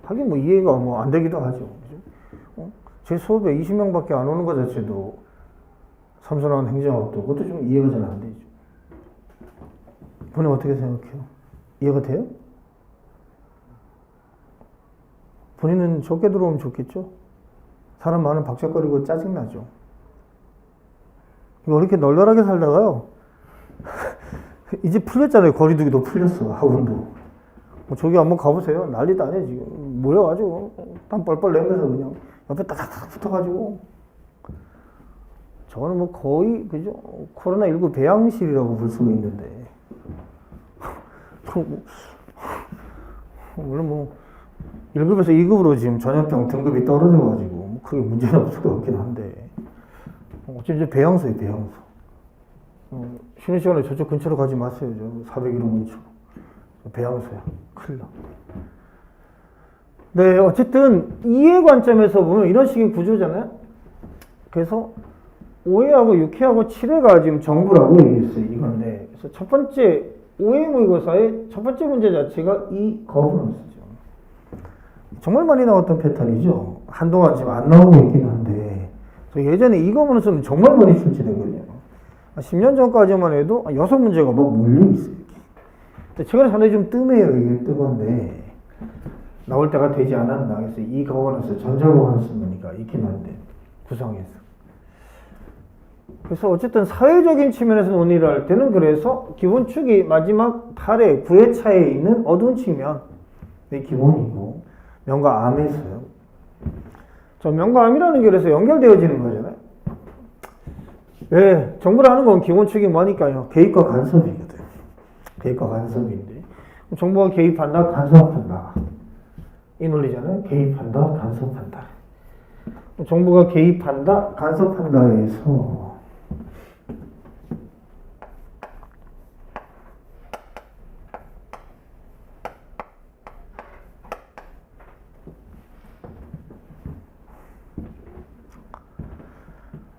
하긴 뭐 이해가 뭐 안 되기도 하죠. 그죠? 제 수업에 20명밖에 안 오는 것 자체도 삼선한 행정학도 그것도 좀 이해가 잘 안 되죠. 본인 어떻게 생각해요? 이해가 돼요? 본인은 적게 들어오면 좋겠죠? 사람 많으면 박적거리고 짜증나죠. 이거 이렇게 널널하게 살다가요. 이제 풀렸잖아요. 거리두기도 풀렸어. 학원도. 뭐 저기 한번 가보세요. 난리도 아니에요. 지금 모여가지고 땀 뻘뻘 내면서 그냥 옆에 따닥따닥 붙어가지고. 저거는 뭐 거의 그죠? 코로나19 배양실이라고 볼 수가 있는데. 물론 뭐 1급에서 2급으로 지금 전염병 등급이 떨어져가지고 뭐 크게 문제는 없을 것 같긴 한데 어쨌든 배양소예요. 배양소. 쉬는 시간에 저쪽 근처로 가지 마세요. 저 401호 근처. 배양소야. 큰일 나. 네, 어쨌든 이해 관점에서 보면 이런 식의 구조잖아요. 그래서 5회하고 6회하고 7회가 지금 정부라고 얘기했어요. 이건데. 그래서 첫 번째 5회 모의고사의 첫 번째 문제 자체가 이 거버넌스죠. 정말 많이 나왔던 패턴이죠. 한동안 지금 안 나오고 있긴 한데 예전에 이 거버넌스는 정말 많이 출제되거든요. 10년 전까지만 해도 6문제가 막 몰려있어요. 이렇게. 최근에 상당히 좀 뜸해요. 이게 뜨건데 나올 때가 되지 않았나. 그래서 이 거버넌스 전자거버넌스니까 있긴 한데 구성해서. 그래서 어쨌든 사회적인 측면에서 논의를 할 때는 그래서 기본축이 마지막 8회, 9회 차에 있는 어두운 측면이 기본이고 명과 암에서요. 저 명과 암이라는 게 그래서 연결되어지는 거잖아요. 왜? 정부를 하는 건 기본축이 뭐니까요? 개입과 간섭이거든. 개입과 간섭인데 정부가 개입한다, 간섭한다. 이 논리잖아요. 개입한다, 간섭한다. 정부가 개입한다, 간섭한다에서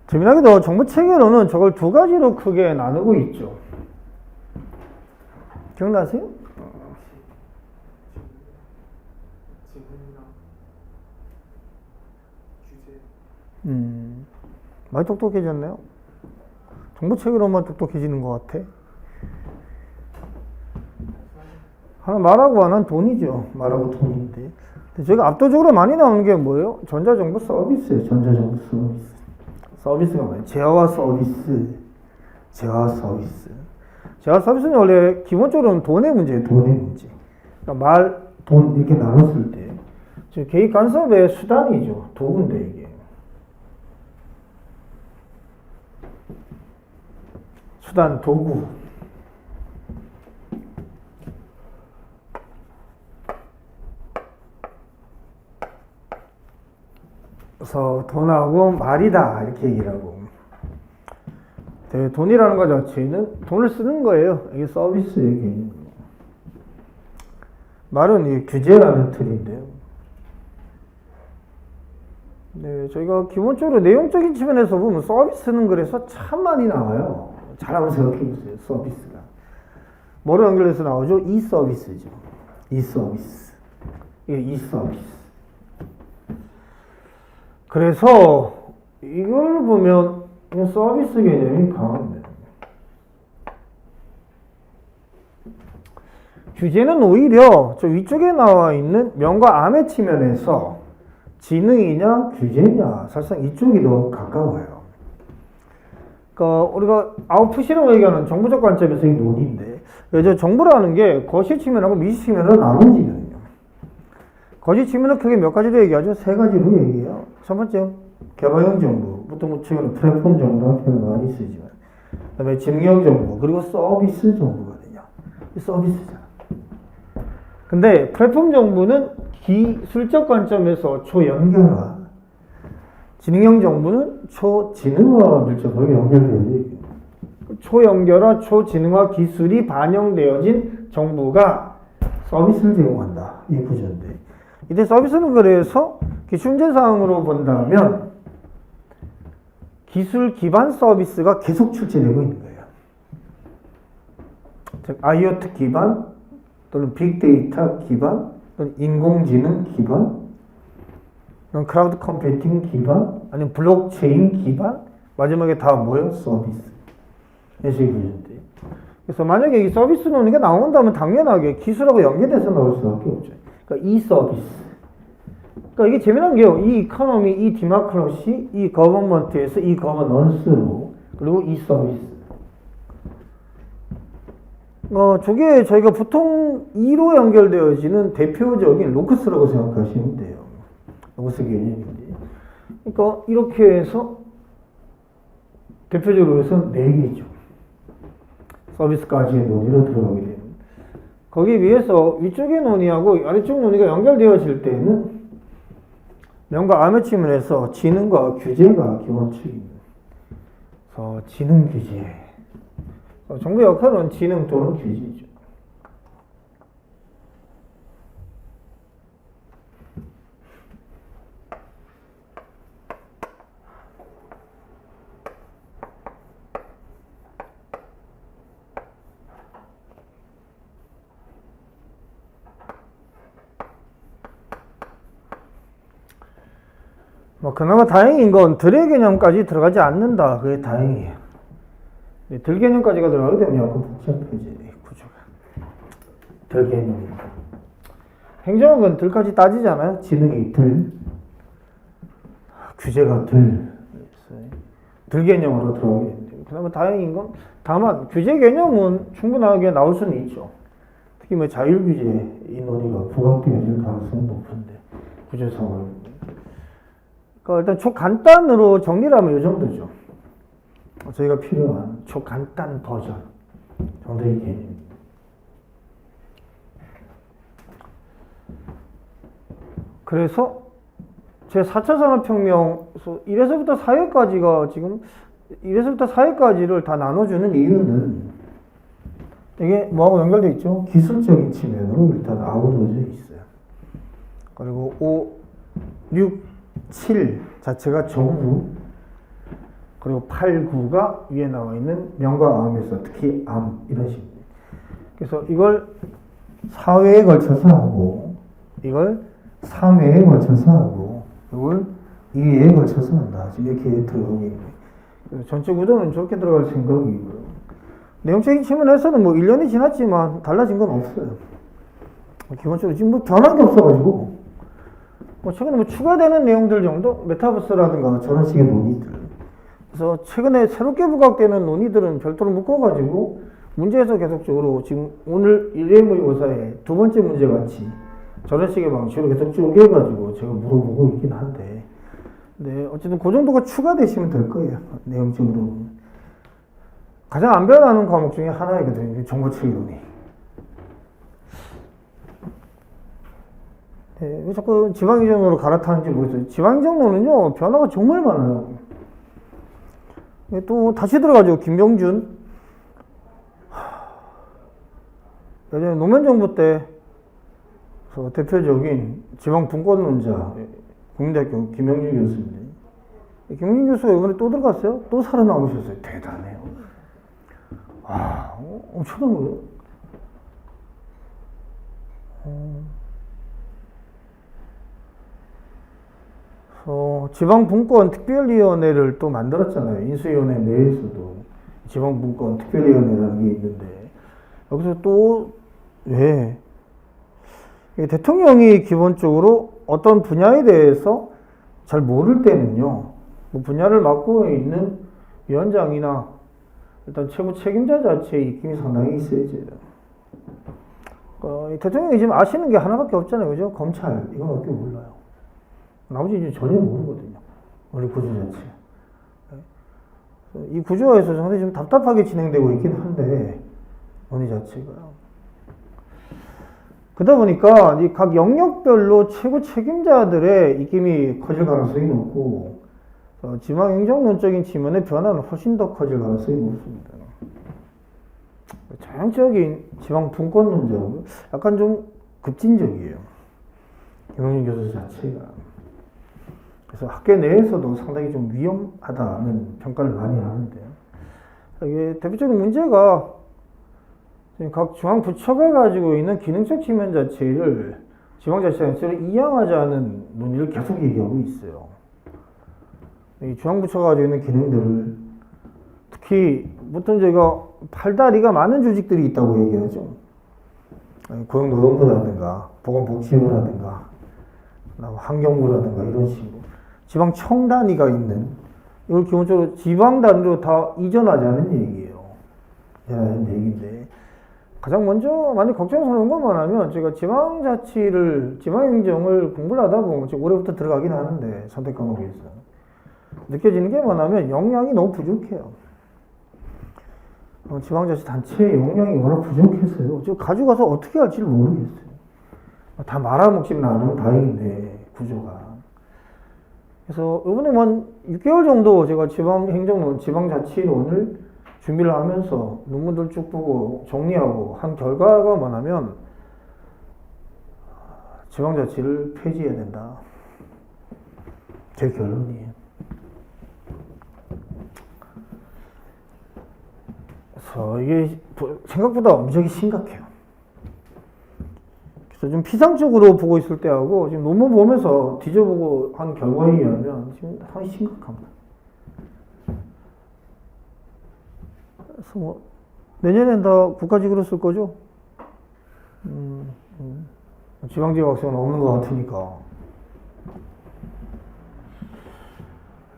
재미나게도 정부 체계로는 저걸 두 가지로 크게 나누고 있죠. 기억나세요? 많이 똑똑해졌네요. 정부 체계로만 똑똑해지는 것 같아. 하나 말하고 하나는 돈이죠. 말하고 돈인데. 저희가 압도적으로 많이 나오는 게 뭐예요? 전자정부 서비스예요. 전자정부 서비스. 서비스가 뭐예요? 재화 서비스. 재화 서비스. 재화 서비스는 원래 기본적으로는 돈의 문제예요. 돈의 문제. 그러니까 돈 이렇게 나눴을 때 개입 간섭의 수단이죠. 도구인데 이게. 수단, 도구. 그래서 돈하고 말이다 이렇게 얘기를 하고. 돈이라는 것 자체는 돈을 쓰는 거예요. 이게 서비스 얘기예요. 말은 이 규제라는 틀인데요. 네, 저희가 기본적으로 내용적인 측면에서 보면 서비스는 그래서 참 많이 나와요. 잘 한번 생각해 보세요. 서비스가. 뭐로 연결해서 나오죠? 이 서비스죠. 이 서비스. 이게 이 서비스. 그래서 이걸 보면 서비스 개념이 강합니다. 규제는 오히려 저 위쪽에 나와 있는 명과 암의 측면에서 지능이냐 규제냐 사실상 이쪽이 더 가까워요. 그러니까 우리가 아웃풋이라고 얘기하는 정보적 관점에서의 논의인데 저 정보라는 게 거시 측면하고 미시 측면으로 나눠지거든요. 거시 측면은 크게 몇 가지로 얘기하죠? 세 가지로 얘기해요. 첫 번째 개발형 정보, 보통 뭐 최근에 플랫폼 정보라는 표현을 많이 쓰지만 그다음에 지능형 정보, 그리고 서비스 정보거든요. 이 서비스잖아. 근데 플랫폼 정보는 기술적 관점에서 초연결화, 지능형 정보는 초지능화 밀접하게 연결되어 초연결화, 초지능화 기술이 반영되어진 정보가 서비스를 제공한다. 이 구조인데 이때 서비스는 그래서 기준제사항으로 본다면 기술 기반 서비스가 계속 출제되고 있는 거예요. 즉 IoT 기반 또는 빅데이터 기반 또는 인공지능 기반 또는 클라우드 컴퓨팅 기반 아니면 블록체인 기반 마지막에 다 뭐예요? 서비스. 이런 식의 구조인데 그래서 만약에 이 서비스 논의가 나온다면 당연하게 기술하고 연계돼서 나올 수밖에 없죠. 그러니까 이 서비스. 그러니까 이게 재미난 게요. 이 이코노미, 이 디모크러시, 이 거버먼트에서 이 거버넌스로 그리고 이 서비스. 저게 저희가 보통 2로 연결되어지는 대표적인 로크스라고 생각하시면 돼요. 로크스 개념인데. 그러니까 이렇게 해서 대표적으로 해서 4개죠. 서비스까지의 논의로 들어가게 됩니다. 거기에 비해서 위쪽의 논의하고 아래쪽 논의가 연결되어질 때는 명과 암의 측면에서 지능과 규제가 기본축입니다. 그래서 지능 규제. 정부 역할은 지능 또는 규제죠. 그나마 다행인 건 덜의 개념까지 들어가지 않는다. 그게 다행이에요. 덜 개념까지가 들어가게 되면 약간 복잡해지 구조가. 덜 개념. 행정학은 덜까지 따지잖아요. 지능이 덜, 규제가 덜 개념으로 들어가게 됩니다. 그나마 다행인 건 다만 규제 개념은 충분하게 나올 수는 있죠. 특히 뭐 자율 규제 이 논의가 부각되어질 가능성은 높은데 구조상으로. 그러니까 일단 초간단으로 정리를 하면 이 정도죠. 저희가 필요한 초간단 버전 정도의 개념입니다. 그래서 제 4차 산업혁명 1에서부터 4회까지가 지금 1에서부터 4회까지를 다 나눠주는 이유는 이게 뭐하고 연결되어 있죠? 기술적인 측면으로 일단 아우러져 있어요. 그리고 5, 6, 7 자체가 정부, 그리고 8, 9가 위에 나와 있는 명과 암에서 특히 암 이런 식입니다. 그래서 이걸 4회에 걸쳐서 하고 이걸 3회에 걸쳐서 하고 이걸 2회에 걸쳐서 한다. 이렇게 들어가고 있는 거예요. 전체 구도는 저렇게 들어갈 생각이고요. 내용적인 측면에서는 뭐 1년이 지났지만 달라진 건 없어요. 기본적으로 지금 뭐 변한 게 없어가지고 최근에 뭐 추가되는 내용들 정도? 메타버스라든가 저런 식의 논의들. 그래서 최근에 새롭게 부각되는 논의들은 별도로 묶어가지고 문제에서 계속적으로 지금 오늘 1회 모의고사에 두 번째 문제 같이 저런 식의 방식으로 계속 쪼개가지고 제가 물어보고 있긴 한데 네, 어쨌든 그 정도가 추가되시면 될 거예요. 내용적으로. 가장 안 변하는 과목 중에 하나이거든요. 정보체계 논의. 네, 왜 자꾸 지방이정으로 갈아타는지 모르겠어요. 지방이정론은요, 변화가 정말 많아요. 또 다시 들어가죠. 김병준. 예전에 노무현 정부 때 대표적인 지방 분권론자, 국민대학교 김영준 교수인데 김영준 교수가 이번에 또 들어갔어요. 또 살아남으셨어요. 대단해요. 엄청난 거예요. 지방분권 특별위원회를 또 만들었잖아요. 인수위원회 내에서도 지방분권 특별위원회라는 게 있는데 여기서 또 왜 대통령이 기본적으로 어떤 분야에 대해서 잘 모를 때는요, 그 분야를 맡고 있는 위원장이나 일단 최고 책임자 자체의 입김이 상당히 있어야죠. 대통령이 지금 아시는 게 하나밖에 없잖아요, 그죠? 검찰 이거밖에 몰라요. 나머지 이제 전혀 모르거든요. 우리 구조 자체. 이 구조에서 상당히 좀 답답하게 진행되고 있긴 한데 논의 자체가. 그러다 보니까 이 각 영역별로 최고 책임자들의 입김이 커질 가능성이 높고 지방행정론적인 측면의 변화는 훨씬 더 커질 가능성이 높습니다. 전형적인 지방분권 논쟁은 약간 좀 급진적이에요. 김영준 교수 자체가. 그래서 학계 내에서도 상당히 좀 위험하다는 평가를 많이 하는데요. 이게 대표적인 문제가 각 중앙부처가 가지고 있는 기능적 측면 자체를 지방자치단체로 이양하자는 논의를 계속 얘기하고 있어요. 이 중앙부처가 가지고 있는 기능들을 특히 보통 저희가 팔다리가 많은 조직들이 있다고 얘기하죠. 고용노동부라든가 보건복지부라든가 환경부라든가 이런 식으로 지방청 단위가 있는 이걸 기본적으로 지방 단위로 다 이전하자는 얘기예요. 이전하자는 얘기인데 가장 먼저 많이 걱정스러운 것만 하면 제가 지방행정을 공부를 하다 보면 올해부터 들어가긴 하는데 선택 과목에서 느껴지는 게 뭐냐면 역량이 너무 부족해요. 지방자치단체의 역량이 워낙 부족해서요. 지금 가져가서 어떻게 할지를 모르겠어요. 다 말아먹지는 않으면 다행인데 구조가. 그래서 이번에 6개월 정도 제가 지방행정론, 지방자치론을 준비를 하면서 논문들 쭉 보고 정리하고 한 결과가 뭐냐면 지방자치를 폐지해야 된다. 제 결론이에요. 그래서 이게 생각보다 엄청나게 심각해요. 그래서 좀 피상적으로 보고 있을 때하고 지금 논문 보면서 뒤져보고 한 결과에 의하면 지금 상당히 심각합니다. 그래서 내년엔 다 국가직으로 쓸 거죠? 지방지역 학생은 없는 것 같으니까.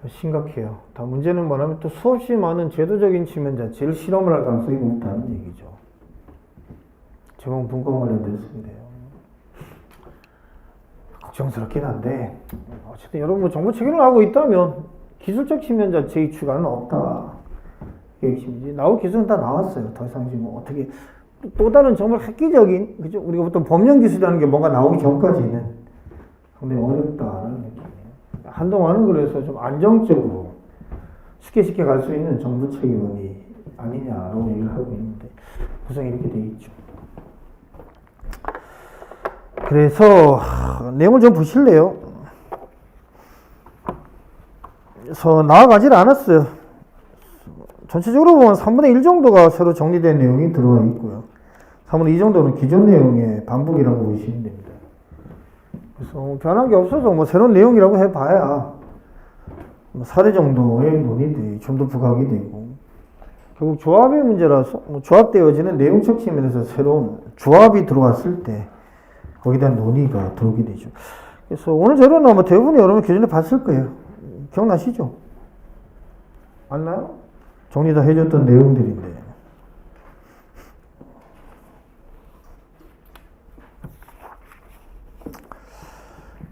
심각해요. 다 문제는 뭐냐면 또 수없이 많은 제도적인 측면 자체를 실험을 할 가능성이 높다는 얘기죠. 지방분권 관련돼서인데요. 걱정스럽긴 한데 어쨌든 여러분 정부 책임을 하고 있다면 기술적 측면 자체의 추가는 없다. 핵심이지. 나올 기술은 다 나왔어요. 더 이상 지금 어떻게 또 다른 정말 획기적인 그죠? 우리가 보통 법령 기술이라는 게 뭔가 나오기 전까지는 상당히 어렵다는 느낌이에요. 한동안은 그래서 좀 안정적으로 쉽게 갈 수 있는 정부 책임이 아니냐라고 얘기를 하고 있는데 구성이 이렇게 돼 있죠. 그래서 내용을 좀 보실래요? 그래서 나아가질 않았어요. 전체적으로 보면 3분의 1 정도가 새로 정리된 내용이 들어와 있고요. 3분의 2 정도는 기존 내용의 반복이라고 보시면 됩니다. 그래서 변한 게 없어서 새로운 내용이라고 해봐야 사례 정도의 논의들이 좀 더 부각이 되고 결국 조합의 문제라서 조합되어지는 내용적 측면에서 새로운 조합이 들어왔을 때 거기에 대한 논의가 들어오게 되죠. 그래서 오늘 자료는 아마 대부분이 여러분 기존에 봤을 거예요. 기억나시죠? 맞나요? 정리 다 해줬던 내용들인데.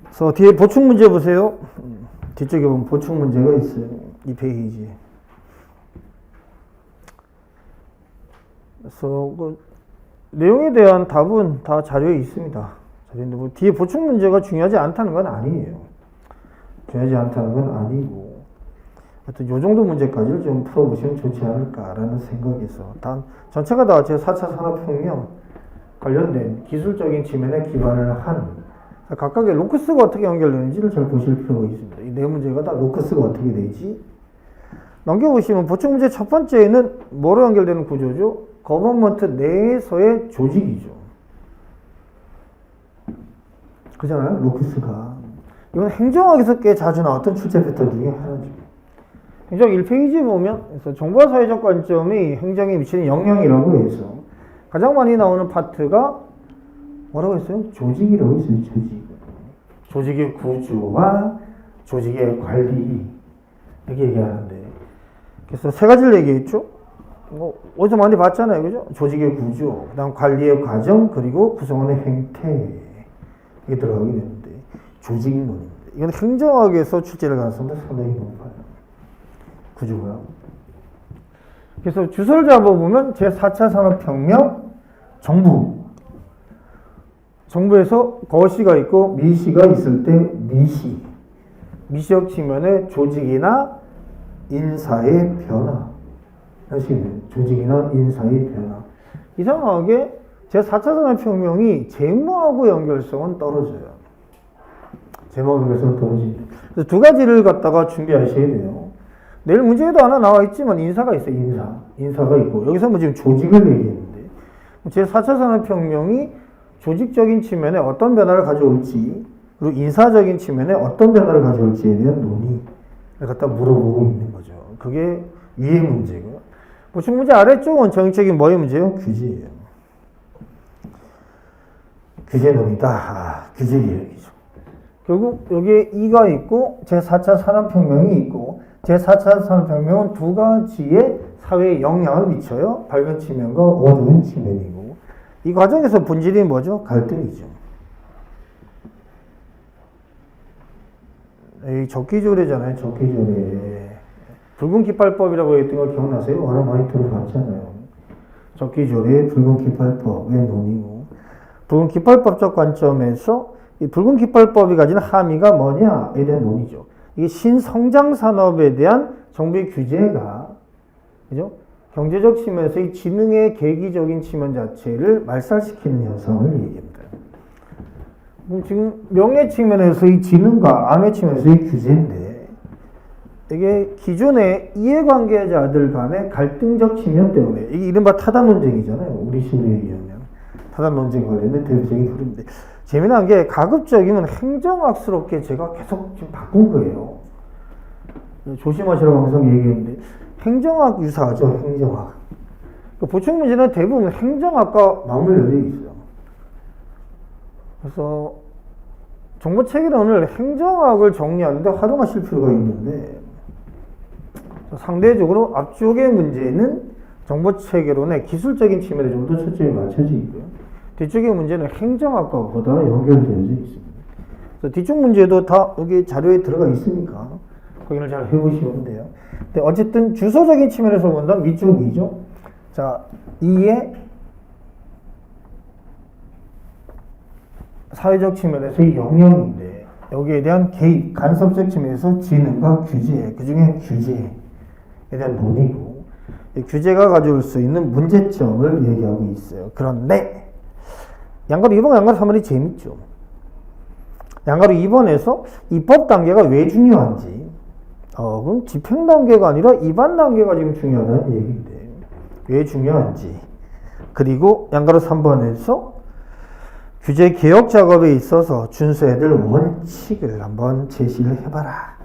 그래서 뒤에 보충 문제 보세요. 뒤쪽에 보면 보충 문제가 있어요. 이 페이지에. 그래서 그 내용에 대한 답은 다 자료에 있습니다. 자료인데 뭐 뒤에 보충 문제가 중요하지 않다는 건 아니에요. 중요하지 않다는 건 아니고 하여튼 요 정도 문제까지를 좀 풀어보시면 좋지 않을까라는 생각에서 단 전체가 다 제 4차 산업혁명 관련된 기술적인 측면에 기반을 한 각각의 로크스가 어떻게 연결되는지를 잘 보실 필요가 있습니다. 이 네 문제가 다 로크스가 어떻게 되지? 넘겨보시면 보충 문제 첫 번째는 뭐로 연결되는 구조죠? 거버먼트 내에서의 조직이죠. 그잖아요, 로크스가. 이건 행정학에서 꽤 자주 나왔던 출제 패턴 중에 하나죠. 행정 1페이지 보면, 그래서 정보와 사회적 관점이 행정에 미치는 영향이라고 해서 가장 많이 나오는 파트가 뭐라고 했어요? 조직이라고 했어요, 조직. 조직의 구조와 조직의 관리. 이렇게 얘기하는데. 그래서 세 가지를 얘기했죠. 어디서 많이 봤잖아요, 그죠? 조직의 구조, 그 다음 관리의 과정, 그리고 구성원의 행태. 이게 들어가게 되는데, 조직론입니다. 이건 행정학에서 출제를 가능성도 상당히 높아요. 구조가. 그래서 주소를 잡아보면 제4차 산업혁명 정부. 정부에서 거시가 있고 미시가 있을 때 미시. 미시적 측면의 조직이나 인사의 변화. 하시면 조직이나 인사의 변화. 이상하게 제4차 산업혁명이 재무하고 연결성은 떨어져요. 재무하고 연결성은 떨어집니다. 그래서 두 가지를 갖다가 준비하셔야 돼요. 내일 문제에도 하나 나와 있지만 인사가 있어요. 인사가 있고 여기서 뭐 지금 조직을 얘기했는데 제4차 산업혁명이 조직적인 측면에 어떤 변화를 가져올지 그리고 인사적인 측면에 어떤 변화를 가져올지에 대한 논의를 갖다 물어보고 있는 거죠. 그게 위의 문제고요. 보충 문제 아래쪽은 정책적인 뭐의 문제예요? 규제예요. 규제 논의다. 규제 계획이죠. 결국 여기에 이가 있고 제4차 산업혁명이 있고 제4차 산업혁명은 두 가지의 사회에 영향을 미쳐요. 밝은 측면과 어두운 측면이고 이 과정에서 본질이 뭐죠? 갈등이죠. 이 적기조례잖아요. 적기조례. 붉은 깃발법이라고 했던 거 기억나세요? 워낙 많이 들어봤잖아요. 적기조례, 붉은 깃발법의 논의고 붉은 깃발법적 관점에서 이 붉은 깃발법이 가지는 함의가 뭐냐에 대한 논의죠. 이게 신성장 산업에 대한 정부의 규제가 그죠? 경제적 측면에서 이 지능의 계기적인 측면 자체를 말살시키는 현상을 얘기합니다. 그럼 지금 명예 측면에서 이 지능과 암의 측면에서 이 규제인데 이게 기존의 이해관계자들 간의 갈등적 측면 때문에 이게 이른바 타단 논쟁이잖아요. 우리 식으로 얘기하면 타단 논쟁 관련된 대표적인 흐름인데 재미난 게 가급적이면 행정학스럽게 제가 계속 지금 바꾼 거예요. 조심하시라고 항상 얘기했는데 행정학 유사하죠. 행정학. 보충 문제는 대부분 행정학과 맞물려 있어요. 그래서 정보체계론을 행정학을 정리하는데 활용하실 필요가 있는데 상대적으로 앞쪽의 문제는 정보체계론의 기술적인 측면에 좀 더 초점이 맞춰져 있고요. 뒤쪽의 문제는 행정학과보다 연결되어져 있습니다. 그래서 뒤쪽 문제도 다 여기 자료에 들어가 있으니까 확인을 잘 해보시면 돼요. 근데 어쨌든 주소적인 측면에서 본다면 위쪽이죠. 자, 2의 사회적 측면에서의 영역인데 여기에 대한 개입, 간섭적 측면에서 지능과 규제, 그 중에 규제에 대한 논의고 이 규제가 가져올 수 있는 문제점을 얘기하고 있어요. 그런데 양가로 2번, 양가로 3번이 재밌죠. 양가로 2번에서 입법 단계가 왜 중요한지 그럼 집행 단계가 아니라 입안 단계가 지금 중요하다는 얘기인데 왜 중요한지 그리고 양가로 3번에서 규제 개혁 작업에 있어서 준수해야 될 원칙을 한번 제시를 해봐라.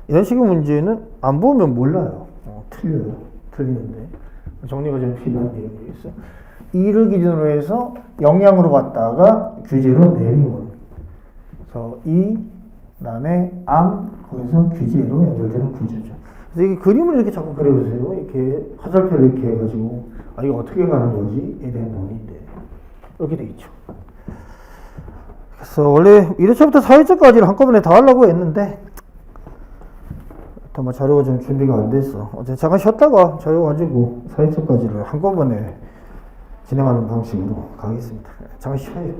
이런 식의 문제는 안 보면 몰라요. 틀려요. 틀리는데 정리가 좀 필요한 내용이 있어요. 이를 기준으로 해서 영향으로 갔다가 규제로 내리온. 그래서 이 그다음에 거기서 규제로 연결되는 구조죠. 그래서 이게 그림을 이렇게 자꾸 그려보세요. 이렇게 화살표를 이렇게 해가지고 이거 어떻게 가는 거지에 대한 논의인데 이렇게 돼 있죠. 그래서 원래 1회차부터 4회차까지를 한꺼번에 다 하려고 했는데 일단 자료가 좀 준비가 안 됐어. 어제 잠깐 쉬었다가 자료 가지고 4회차까지를 한꺼번에 진행하는 방식으로 가겠습니다. 잠깐 쉬어요.